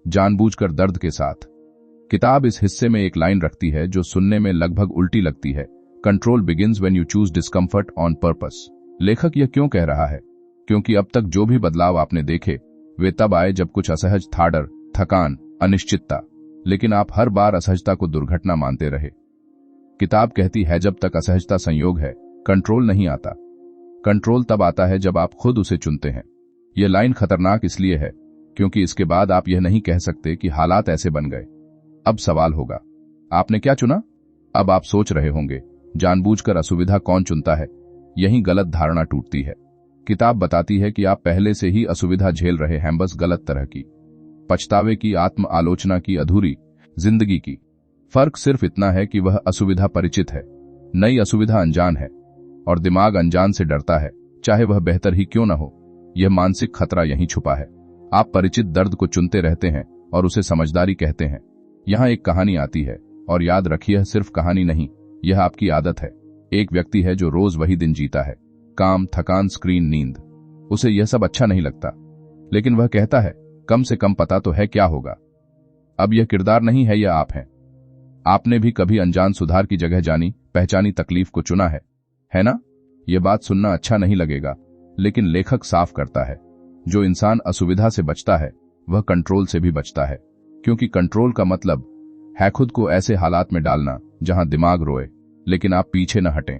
जानबूझकर दर्द के साथ। किताब इस हिस्से में एक लाइन रखती है जो सुनने में लगभग उल्टी लगती है, control begins when you choose discomfort on purpose. लेखक यह क्यों कह रहा है? क्योंकि अब तक जो भी बदलाव आपने देखे वे तब आए जब कुछ असहज था, डर, थकान, अनिश्चितता, लेकिन आप हर बार असहजता को दुर्घटना मानते रहे। किताब कहती है जब तक असहजता संयोग है, कंट्रोल नहीं आता। कंट्रोल तब आता है जब आप खुद उसे चुनते हैं। यह लाइन खतरनाक इसलिए है क्योंकि इसके बाद आप यह नहीं कह सकते कि हालात ऐसे बन गए। अब सवाल होगा आपने क्या चुना? अब आप सोच रहे होंगे जानबूझकर असुविधा कौन चुनता है? यही गलत धारणा टूटती है। किताब बताती है कि आप पहले से ही असुविधा झेल रहे हैं, बस गलत तरह की, पछतावे की, आत्म आलोचना की, अधूरी जिंदगी की। फर्क सिर्फ इतना है कि वह असुविधा परिचित है, नई असुविधा अनजान है, और दिमाग अनजान से डरता है, चाहे वह बेहतर ही क्यों न हो। यह मानसिक खतरा यहीं छुपा है। आप परिचित दर्द को चुनते रहते हैं और उसे समझदारी कहते हैं। यहां एक कहानी आती है, और याद रखिए, यह सिर्फ कहानी नहीं, यह आपकी आदत है। एक व्यक्ति है जो रोज वही दिन जीता है, काम, थकान, स्क्रीन, नींद। उसे यह सब अच्छा नहीं लगता, लेकिन वह कहता है, कम से कम पता तो है क्या होगा। अब यह किरदार नहीं है, यह आप हैं। आपने भी कभी अनजान सुधार की जगह जानी पहचानी तकलीफ को चुना है ना? यह बात सुनना अच्छा नहीं लगेगा, लेकिन लेखक साफ करता है, जो इंसान असुविधा से बचता है वह कंट्रोल से भी बचता है, क्योंकि कंट्रोल का मतलब है खुद को ऐसे हालात में डालना जहां दिमाग रोए लेकिन आप पीछे न हटें।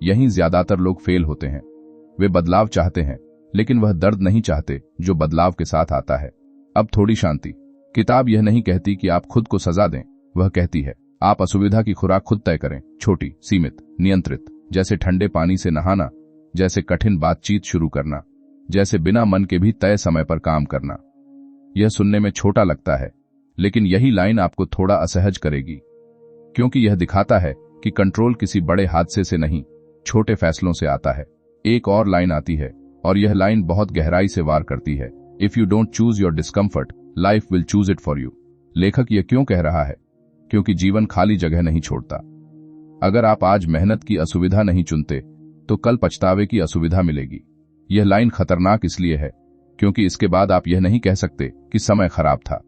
यहीं ज्यादातर लोग फेल होते हैं। वे बदलाव चाहते हैं, लेकिन वह दर्द नहीं चाहते जो बदलाव के साथ आता है। अब थोड़ी शांति। किताब यह नहीं कहती कि आप खुद को सजा दें, वह कहती है आप असुविधा की खुराक खुद तय करें, छोटी, सीमित, नियंत्रित, जैसे ठंडे पानी से नहाना, जैसे कठिन बातचीत शुरू करना, जैसे बिना मन के भी तय समय पर काम करना। यह सुनने में छोटा लगता है, लेकिन यही लाइन आपको थोड़ा असहज करेगी, क्योंकि यह दिखाता है कि कंट्रोल किसी बड़े हादसे से नहीं, छोटे फैसलों से आता है। एक और लाइन आती है, और यह लाइन बहुत गहराई से वार करती है, if you don't choose your discomfort, life will choose it for you. लेखक यह क्यों कह रहा है? क्योंकि जीवन खाली जगह नहीं छोड़ता। अगर आप आज मेहनत की असुविधा नहीं चुनते, तो कल पछतावे की असुविधा मिलेगी। यह लाइन खतरनाक इसलिए है, क्योंकि इसके बाद आप यह नहीं कह सकते कि समय खराब था,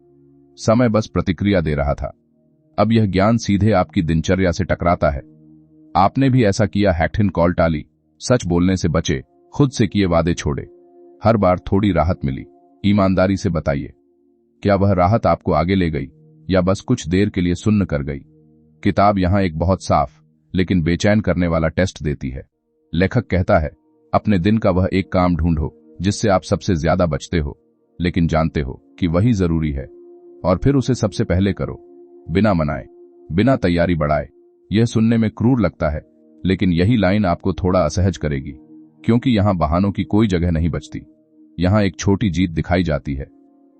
समय बस प्रतिक्रिया दे रहा था। अब यह ज्ञान सीधे आपकी दिनचर्या से टकराता है। आपने भी ऐसा किया, हैक्टिन कॉल टाली, सच बोलने से बचे, खुद से किए वादे छोड़े, हर बार थोड़ी राहत मिली। ईमानदारी से बताइए, क्या वह राहत आपको आगे ले गई या बस कुछ देर के लिए सुन्न कर गई? किताब यहां एक बहुत साफ लेकिन बेचैन करने वाला टेस्ट देती है। लेखक कहता है, अपने दिन का वह एक काम ढूंढो जिससे आप सबसे ज्यादा बचते हो, लेकिन जानते हो कि वही जरूरी है, और फिर उसे सबसे पहले करो, बिना मनाए, बिना तैयारी बढ़ाए। यह सुनने में क्रूर लगता है, लेकिन यही लाइन आपको थोड़ा असहज करेगी, क्योंकि यहां बहानों की कोई जगह नहीं बचती। यहां एक छोटी जीत दिखाई जाती है।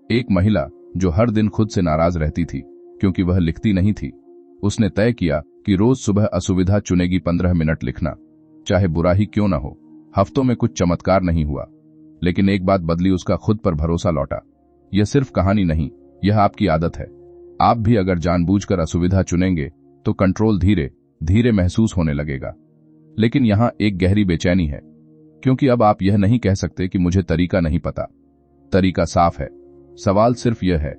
एक महिला जो हर दिन खुद से नाराज रहती थी क्योंकि वह लिखती नहीं थी, उसने तय किया कि रोज सुबह असुविधा चुनेगी, 15 मिनट लिखना, चाहे बुरा ही क्यों न हो। हफ्तों में कुछ चमत्कार नहीं हुआ, लेकिन एक बात बदली, उसका खुद पर भरोसा लौटा। यह सिर्फ कहानी नहीं, यह आपकी आदत है। आप भी अगर जानबूझकर असुविधा चुनेंगे तो कंट्रोल धीरे धीरे महसूस होने लगेगा। लेकिन यहां एक गहरी बेचैनी है, क्योंकि अब आप यह नहीं कह सकते कि मुझे तरीका नहीं पता। तरीका साफ है। सवाल सिर्फ यह है,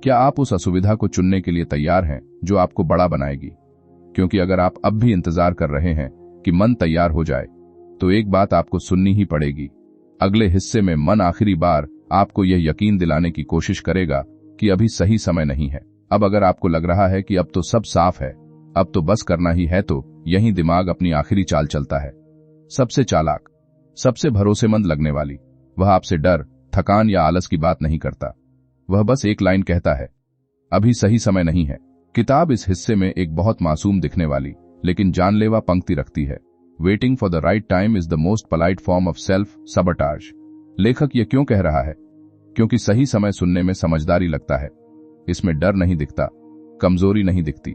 क्या आप उस असुविधा को चुनने के लिए तैयार हैं जो आपको बड़ा बनाएगी? क्योंकि अगर आप अब भी इंतजार कर रहे हैं कि मन तैयार हो जाए, तो एक बात आपको सुननी ही पड़ेगी। अगले हिस्से में मन आखिरी बार आपको यह यकीन दिलाने की कोशिश करेगा कि अभी सही समय नहीं है। अब अगर आपको लग रहा है कि अब तो सब साफ है, अब तो बस करना ही है, तो यही दिमाग अपनी आखिरी चाल चलता है। सबसे चालाक, सबसे भरोसेमंद लगने वाली। वह आपसे डर, थकान या आलस की बात नहीं करता। वह बस एक लाइन कहता है, अभी सही समय नहीं है। किताब इस हिस्से में एक बहुत मासूम दिखने वाली लेकिन जानलेवा पंक्ति रखती है, waiting for the right time is the most polite form of self sabotage. लेखक यह क्यों कह रहा है? क्योंकि सही समय सुनने में समझदारी लगता है, इसमें डर नहीं दिखता, कमजोरी नहीं दिखती,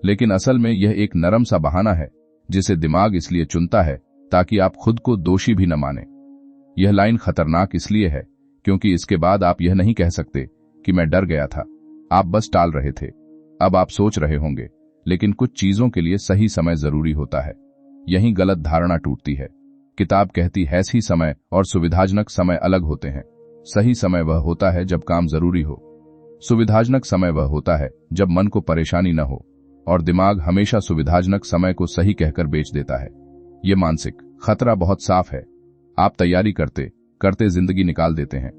लेकिन असल में यह एक नरम सा बहाना है जिसे दिमाग इसलिए चुनता है ताकि आप खुद को दोषी भी न माने। यह लाइन खतरनाक इसलिए है क्योंकि इसके बाद आप यह नहीं कह सकते कि मैं डर गया था, आप बस टाल रहे थे। अब आप सोच रहे होंगे, लेकिन कुछ चीजों के लिए सही समय जरूरी होता है। यही गलत धारणा टूटती है। किताब कहती है सही समय और सुविधाजनक समय अलग होते हैं। सही समय वह होता है जब काम जरूरी हो, सुविधाजनक समय वह होता है जब मन को परेशानी न हो, और दिमाग हमेशा सुविधाजनक समय को सही कहकर बेच देता है। यह मानसिक खतरा बहुत साफ है। आप तैयारी करते करते जिंदगी निकाल देते हैं।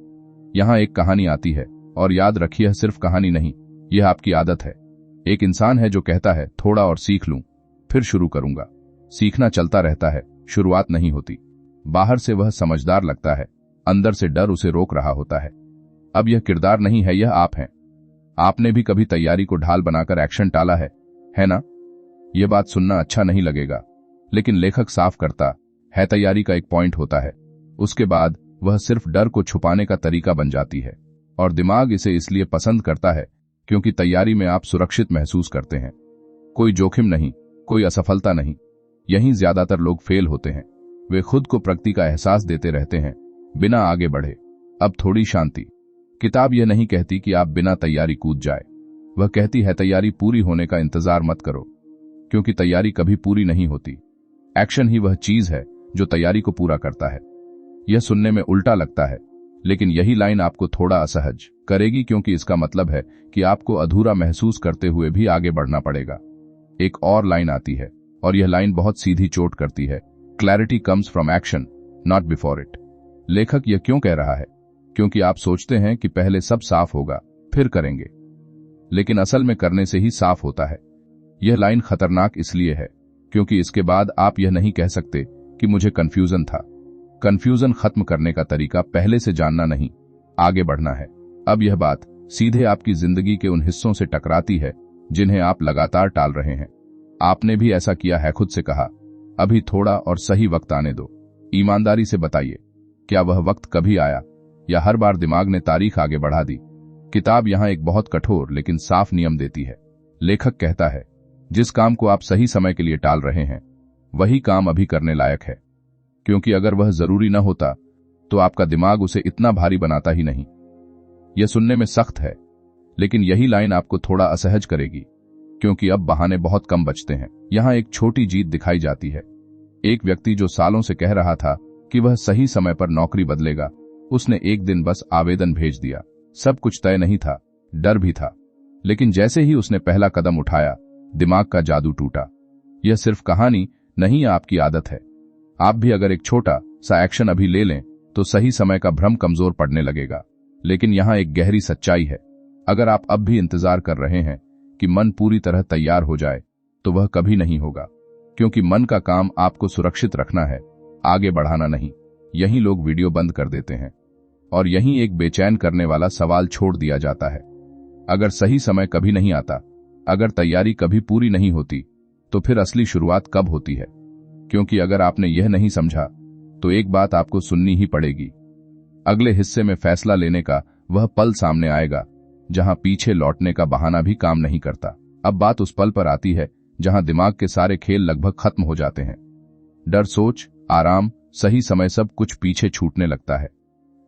यहां एक कहानी आती है, और याद रखिए, यह सिर्फ कहानी नहीं, यह आपकी आदत है। एक इंसान है जो कहता है थोड़ा और सीख लूं, फिर शुरू करूंगा। सीखना चलता रहता है, शुरुआत नहीं होती। बाहर से वह समझदार लगता है, अंदर से डर उसे रोक रहा होता है। अब यह किरदार नहीं है, यह आप हैं। आपने भी कभी तैयारी को ढाल बनाकर एक्शन टाला है ना? यह बात सुनना अच्छा नहीं लगेगा, लेकिन लेखक साफ करता है, तैयारी का एक पॉइंट होता है उसके बाद वह सिर्फ डर को छुपाने का तरीका बन जाती है। और दिमाग इसे इसलिए पसंद करता है क्योंकि तैयारी में आप सुरक्षित महसूस करते हैं। कोई जोखिम नहीं, कोई असफलता नहीं। यहीं ज्यादातर लोग फेल होते हैं। वे खुद को प्रगति का एहसास देते रहते हैं बिना आगे बढ़े। अब थोड़ी शांति। किताब यह नहीं कहती कि आप बिना तैयारी कूद जाए। वह कहती है तैयारी पूरी होने का इंतजार मत करो, क्योंकि तैयारी कभी पूरी नहीं होती। एक्शन ही वह चीज है जो तैयारी को पूरा करता है। यह सुनने में उल्टा लगता है, लेकिन यही लाइन आपको थोड़ा असहज करेगी, क्योंकि इसका मतलब है कि आपको अधूरा महसूस करते हुए भी आगे बढ़ना पड़ेगा। एक और लाइन आती है और यह लाइन बहुत सीधी चोट करती है। Clarity comes from action, not before it. लेखक यह क्यों कह रहा है? क्योंकि आप सोचते हैं कि पहले सब साफ होगा, फिर करेंगे, लेकिन असल में करने से ही साफ होता है। यह लाइन खतरनाक इसलिए है क्योंकि इसके बाद आप यह नहीं कह सकते कि मुझे कंफ्यूजन था। कंफ्यूजन खत्म करने का तरीका पहले से जानना नहीं, आगे बढ़ना है। अब यह बात सीधे आपकी जिंदगी के उन हिस्सों से टकराती है जिन्हें आप लगातार टाल रहे हैं। आपने भी ऐसा किया है, खुद से कहा अभी थोड़ा और सही वक्त आने दो। ईमानदारी से बताइए, क्या वह वक्त कभी आया या हर बार दिमाग ने तारीख आगे बढ़ा दी? किताब यहां एक बहुत कठोर लेकिन साफ नियम देती है। लेखक कहता है जिस काम को आप सही समय के लिए टाल रहे हैं वही काम अभी करने लायक है, क्योंकि अगर वह जरूरी न होता तो आपका दिमाग उसे इतना भारी बनाता ही नहीं। यह सुनने में सख्त है, लेकिन यही लाइन आपको थोड़ा असहज करेगी, क्योंकि अब बहाने बहुत कम बचते हैं। यहां एक छोटी जीत दिखाई जाती है। एक व्यक्ति जो सालों से कह रहा था कि वह सही समय पर नौकरी बदलेगा, उसने एक दिन बस आवेदन भेज दिया। सब कुछ तय नहीं था, डर भी था, लेकिन जैसे ही उसने पहला कदम उठाया, दिमाग का जादू टूटा। यह सिर्फ कहानी नहीं, आपकी आदत है। आप भी अगर एक छोटा सा एक्शन अभी ले लें तो सही समय का भ्रम कमजोर पड़ने लगेगा। लेकिन यहां एक गहरी सच्चाई है। अगर आप अब भी इंतजार कर रहे हैं कि मन पूरी तरह तैयार हो जाए, तो वह कभी नहीं होगा, क्योंकि मन का काम आपको सुरक्षित रखना है, आगे बढ़ाना नहीं। यहीं लोग वीडियो बंद कर देते हैं और यहीं एक बेचैन करने वाला सवाल छोड़ दिया जाता है। अगर सही समय कभी नहीं आता, अगर तैयारी कभी पूरी नहीं होती, तो फिर असली शुरुआत कब होती है? क्योंकि अगर आपने यह नहीं समझा तो एक बात आपको सुननी ही पड़ेगी। अगले हिस्से में फैसला लेने का वह पल सामने आएगा जहां पीछे लौटने का बहाना भी काम नहीं करता। अब बात उस पल पर आती है जहां दिमाग के सारे खेल लगभग खत्म हो जाते हैं। डर, सोच, आराम, सही समय, सब कुछ पीछे छूटने लगता है।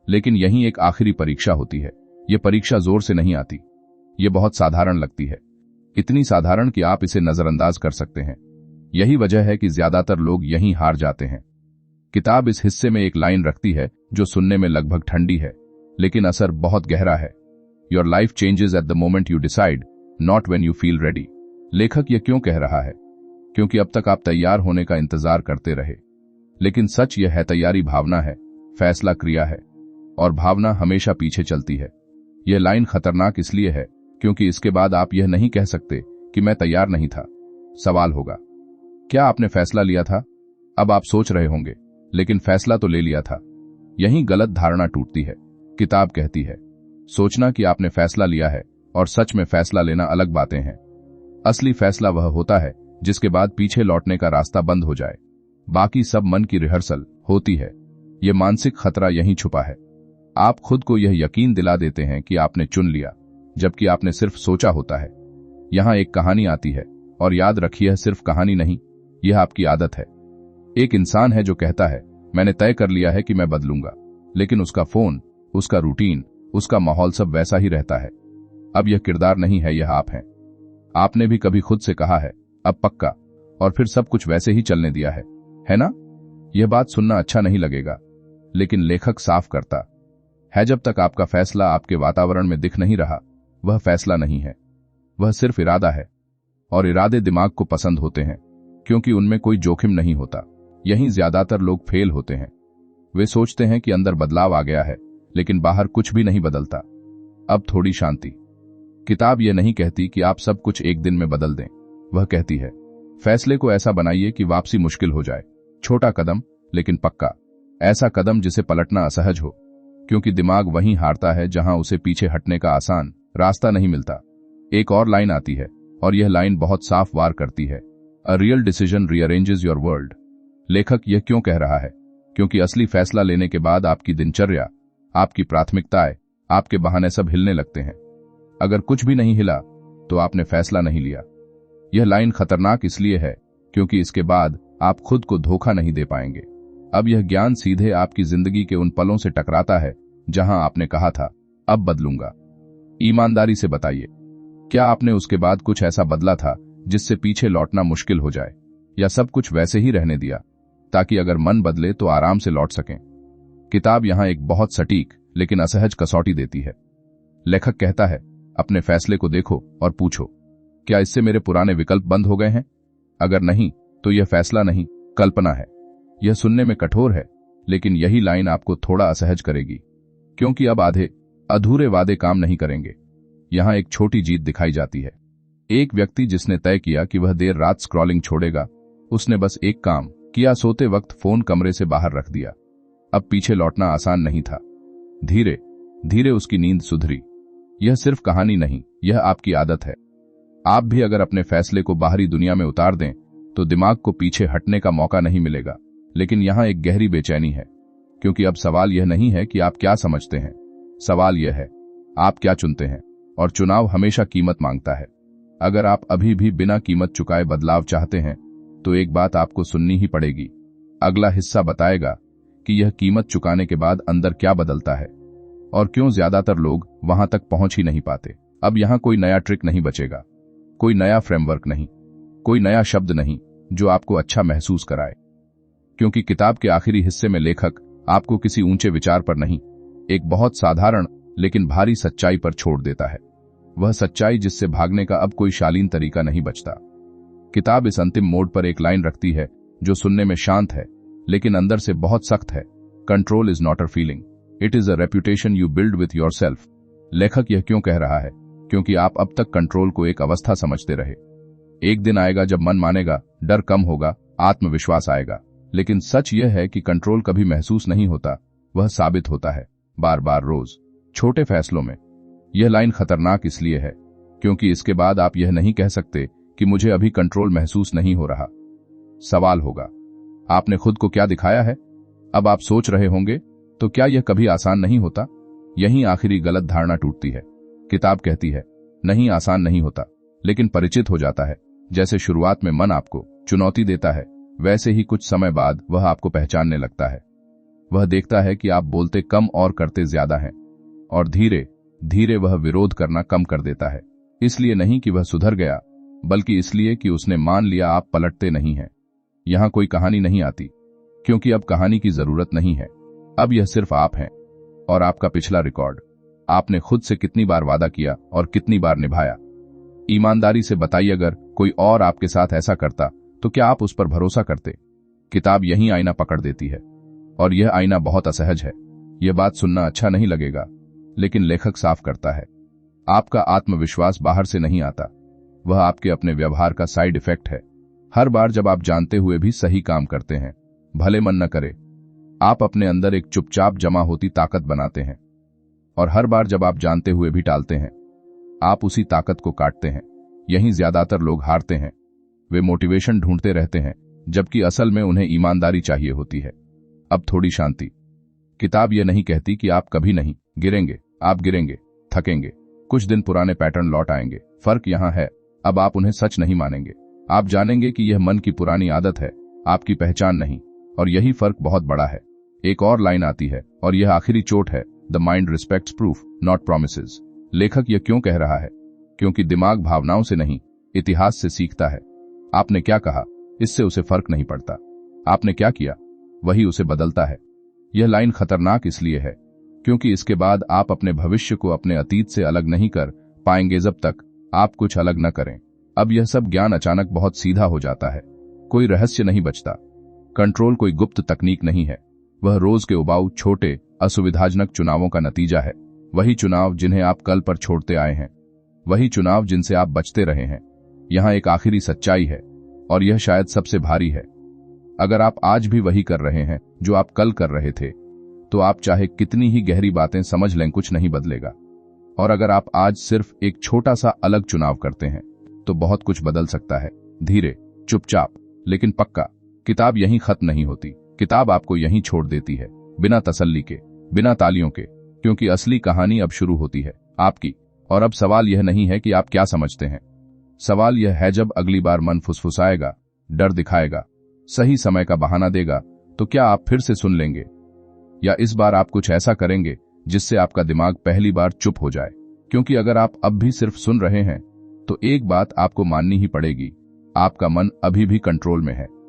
लेकिन यही एक आखिरी परीक्षा होती है। यह परीक्षा जोर से नहीं आती, ये बहुत साधारण लगती है, इतनी साधारण कि आप इसे नजरअंदाज कर सकते हैं। यही वजह है कि ज्यादातर लोग यहीं हार जाते हैं। किताब इस हिस्से में एक लाइन रखती है जो सुनने में लगभग ठंडी है, लेकिन असर बहुत गहरा है। Your life changes at the moment you decide, not when you feel ready. लेखक यह क्यों कह रहा है? क्योंकि अब तक आप तैयार होने का इंतजार करते रहे, लेकिन सच यह है, तैयारी भावना है, फैसला क्रिया है, और भावना हमेशा पीछे चलती है। यह लाइन खतरनाक इसलिए है क्योंकि इसके बाद आप यह नहीं कह सकते कि मैं तैयार नहीं था। सवाल होगा, क्या आपने फैसला लिया था? अब आप सोच रहे होंगे, लेकिन फैसला तो ले लिया था। यही गलत धारणा टूटती है। किताब कहती है सोचना कि आपने फैसला लिया है और सच में फैसला लेना अलग बातें हैं। असली फैसला वह होता है जिसके बाद पीछे लौटने का रास्ता बंद हो जाए। बाकी सब मन की रिहर्सल होती है। यह मानसिक खतरा यहीं छुपा है। आप खुद को यह यकीन दिला देते हैं कि आपने चुन लिया, जबकि आपने सिर्फ सोचा होता है। यहां एक कहानी आती है, और याद रखिए, यह सिर्फ कहानी नहीं, यह आपकी आदत है। एक इंसान है जो कहता है मैंने तय कर लिया है कि मैं बदलूंगा, लेकिन उसका फोन, उसका रूटीन, उसका माहौल सब वैसा ही रहता है। अब यह किरदार नहीं है, यह आप हैं। आपने भी कभी खुद से कहा है अब पक्का, और फिर सब कुछ वैसे ही चलने दिया है ना? यह बात सुनना अच्छा नहीं लगेगा, लेकिन लेखक साफ करता है जब तक आपका फैसला आपके वातावरण में दिख नहीं रहा, वह फैसला नहीं है, वह सिर्फ इरादा है। और इरादे दिमाग को पसंद होते हैं क्योंकि उनमें कोई जोखिम नहीं होता। यहीं ज्यादातर लोग फेल होते हैं। वे सोचते हैं कि अंदर बदलाव आ गया है, लेकिन बाहर कुछ भी नहीं बदलता। अब थोड़ी शांति। किताब यह नहीं कहती कि आप सब कुछ एक दिन में बदल दें, वह कहती है फैसले को ऐसा बनाइए कि वापसी मुश्किल हो जाए। छोटा कदम, लेकिन पक्का। ऐसा कदम जिसे पलटना असहज हो, क्योंकि दिमाग वहीं हारता है जहां उसे पीछे हटने का आसान रास्ता नहीं मिलता। एक और लाइन आती है, और यह लाइन बहुत साफ वार करती है, a real decision rearranges your world. लेखक यह क्यों कह रहा है? क्योंकि असली फैसला लेने के बाद आपकी दिनचर्या, आपकी प्राथमिकताएं, आपके बहाने सब हिलने लगते हैं। अगर कुछ भी नहीं हिला तो आपने फैसला नहीं लिया। यह लाइन खतरनाक इसलिए है क्योंकि इसके बाद आप खुद को धोखा नहीं दे पाएंगे। अब यह ज्ञान सीधे आपकी जिंदगी के उन पलों से टकराता है जहां आपने कहा था अब बदलूंगा। ईमानदारी से बताइए, क्या आपने उसके बाद कुछ ऐसा बदला था जिससे पीछे लौटना मुश्किल हो जाए, या सब कुछ वैसे ही रहने दिया ताकि अगर मन बदले तो आराम से लौट सकें? किताब यहां एक बहुत सटीक लेकिन असहज कसौटी देती है। लेखक कहता है, अपने फैसले को देखो और पूछो, क्या इससे मेरे पुराने विकल्प बंद हो गए हैं? अगर नहीं तो यह फैसला नहीं, कल्पना है। यह सुनने में कठोर है, लेकिन यही लाइन आपको थोड़ा असहज करेगी, क्योंकि अब आधे अधूरे वादे काम नहीं करेंगे। यहां एक छोटी जीत दिखाई जाती है। एक व्यक्ति जिसने तय किया कि वह देर रात स्क्रॉलिंग छोड़ेगा, उसने बस एक काम किया, सोते वक्त फोन कमरे से बाहर रख दिया। अब पीछे लौटना आसान नहीं था। धीरे धीरे उसकी नींद सुधरी। यह सिर्फ कहानी नहीं, यह आपकी आदत है। आप भी अगर अपने फैसले को बाहरी दुनिया में उतार दें तो दिमाग को पीछे हटने का मौका नहीं मिलेगा। लेकिन यहां एक गहरी बेचैनी है, क्योंकि अब सवाल यह नहीं है कि आप क्या समझते हैं, सवाल यह है आप क्या चुनते हैं। और चुनाव हमेशा कीमत मांगता है। अगर आप अभी भी बिना कीमत चुकाए बदलाव चाहते हैं तो एक बात आपको सुननी ही पड़ेगी। अगला हिस्सा बताएगा कि यह कीमत चुकाने के बाद अंदर क्या बदलता है और क्यों ज्यादातर लोग वहां तक पहुंच ही नहीं पाते। अब यहां कोई नया ट्रिक नहीं बचेगा, कोई नया फ्रेमवर्क नहीं, कोई नया शब्द नहीं जो आपको अच्छा महसूस कराए, क्योंकि किताब के आखिरी हिस्से में लेखक आपको किसी ऊंचे विचार पर नहीं, एक बहुत साधारण लेकिन भारी सच्चाई पर छोड़ देता है। वह सच्चाई जिससे भागने का अब कोई शालीन तरीका नहीं बचता। किताब इस अंतिम मोड़ पर एक लाइन रखती है जो सुनने में शांत है लेकिन अंदर से बहुत सख्त है। Control is not a feeling, it is a reputation you build with yourself. लेखक यह क्यों कह रहा है? क्योंकि आप अब तक कंट्रोल को एक अवस्था समझते रहे। एक दिन आएगा जब मन मानेगा, डर कम होगा, आत्मविश्वास आएगा। लेकिन सच यह है कि कंट्रोल कभी महसूस नहीं होता, वह साबित होता है, बार बार, रोज, छोटे फैसलों में। यह लाइन खतरनाक इसलिए है क्योंकि इसके बाद आप यह नहीं कह सकते कि मुझे अभी कंट्रोल महसूस नहीं हो रहा। सवाल होगा, आपने खुद को क्या दिखाया है? अब आप सोच रहे होंगे, तो क्या यह कभी आसान नहीं होता? यहीं आखिरी गलत धारणा टूटती है। किताब कहती है, नहीं, आसान नहीं होता, लेकिन परिचित हो जाता है। जैसे शुरुआत में मन आपको चुनौती देता है, वैसे ही कुछ समय बाद वह आपको पहचानने लगता है। वह देखता है कि आप बोलते कम और करते ज्यादा हैं, और धीरे धीरे वह विरोध करना कम कर देता है। इसलिए नहीं कि वह सुधर गया, बल्कि इसलिए कि उसने मान लिया आप पलटते नहीं हैं। यहां कोई कहानी नहीं आती, क्योंकि अब कहानी की जरूरत नहीं है। अब यह सिर्फ आप हैं और आपका पिछला रिकॉर्ड। आपने खुद से कितनी बार वादा किया और कितनी बार निभाया। ईमानदारी से बताइए, अगर कोई और आपके साथ ऐसा करता तो क्या आप उस पर भरोसा करते? किताब यही आईना पकड़ देती है, और यह आईना बहुत असहज है। यह बात सुनना अच्छा नहीं लगेगा, लेकिन लेखक साफ करता है, आपका आत्मविश्वास बाहर से नहीं आता, वह आपके अपने व्यवहार का साइड इफेक्ट है। हर बार जब आप जानते हुए भी सही काम करते हैं, भले मन न करे, आप अपने अंदर एक चुपचाप जमा होती ताकत बनाते हैं। और हर बार जब आप जानते हुए भी टालते हैं, आप उसी ताकत को काटते हैं। यहीं ज्यादातर लोग हारते हैं। वे मोटिवेशन ढूंढते रहते हैं, जबकि असल में उन्हें ईमानदारी चाहिए होती है। अब थोड़ी शांति। किताब यह नहीं कहती कि आप कभी नहीं गिरेंगे। आप गिरेंगे, थकेंगे, कुछ दिन पुराने पैटर्न लौट आएंगे। फर्क यहां है, अब आप उन्हें सच नहीं मानेंगे। आप जानेंगे कि यह मन की पुरानी आदत है, आपकी पहचान नहीं। और यही फर्क बहुत बड़ा है। एक और लाइन आती है, और यह आखिरी चोट है, the mind respects proof not promises. लेखक यह क्यों कह रहा है? क्योंकि दिमाग भावनाओं से नहीं, इतिहास से सीखता है। आपने क्या कहा, इससे उसे फर्क नहीं पड़ता। आपने क्या किया, वही उसे बदलता है। यह लाइन खतरनाक इसलिए है क्योंकि इसके बाद आप अपने भविष्य को अपने अतीत से अलग नहीं कर पाएंगे जब तक आप कुछ अलग न करें। अब यह सब ज्ञान अचानक बहुत सीधा हो जाता है। कोई रहस्य नहीं बचता। कंट्रोल कोई गुप्त तकनीक नहीं है, वह रोज के उबाऊ, छोटे, असुविधाजनक चुनावों का नतीजा है। वही चुनाव जिन्हें आप कल पर छोड़ते आए हैं, वही चुनाव जिनसे आप बचते रहे हैं। यहां एक आखिरी सच्चाई है, और यह शायद सबसे भारी है। अगर आप आज भी वही कर रहे हैं जो आप कल कर रहे थे, तो आप चाहे कितनी ही गहरी बातें समझ लें, कुछ नहीं बदलेगा। और अगर आप आज सिर्फ एक छोटा सा अलग चुनाव करते हैं, तो बहुत कुछ बदल सकता है। धीरे, चुपचाप, लेकिन पक्का। किताब यहीं खत्म नहीं होती। किताब आपको यहीं छोड़ देती है, बिना तसल्ली के, बिना तालियों के, क्योंकि असली कहानी अब शुरू होती है, आपकी। और अब सवाल यह नहीं है कि आप क्या समझते हैं, सवाल यह है जब अगली बार मन फुसफुसाएगा, डर दिखाएगा, सही समय का बहाना देगा, तो क्या आप फिर से सुन लेंगे? या इस बार आप कुछ ऐसा करेंगे जिससे आपका दिमाग पहली बार चुप हो जाए? क्योंकि अगर आप अब भी सिर्फ सुन रहे हैं, तो एक बात आपको माननी ही पड़ेगी, आपका मन अभी भी कंट्रोल में है।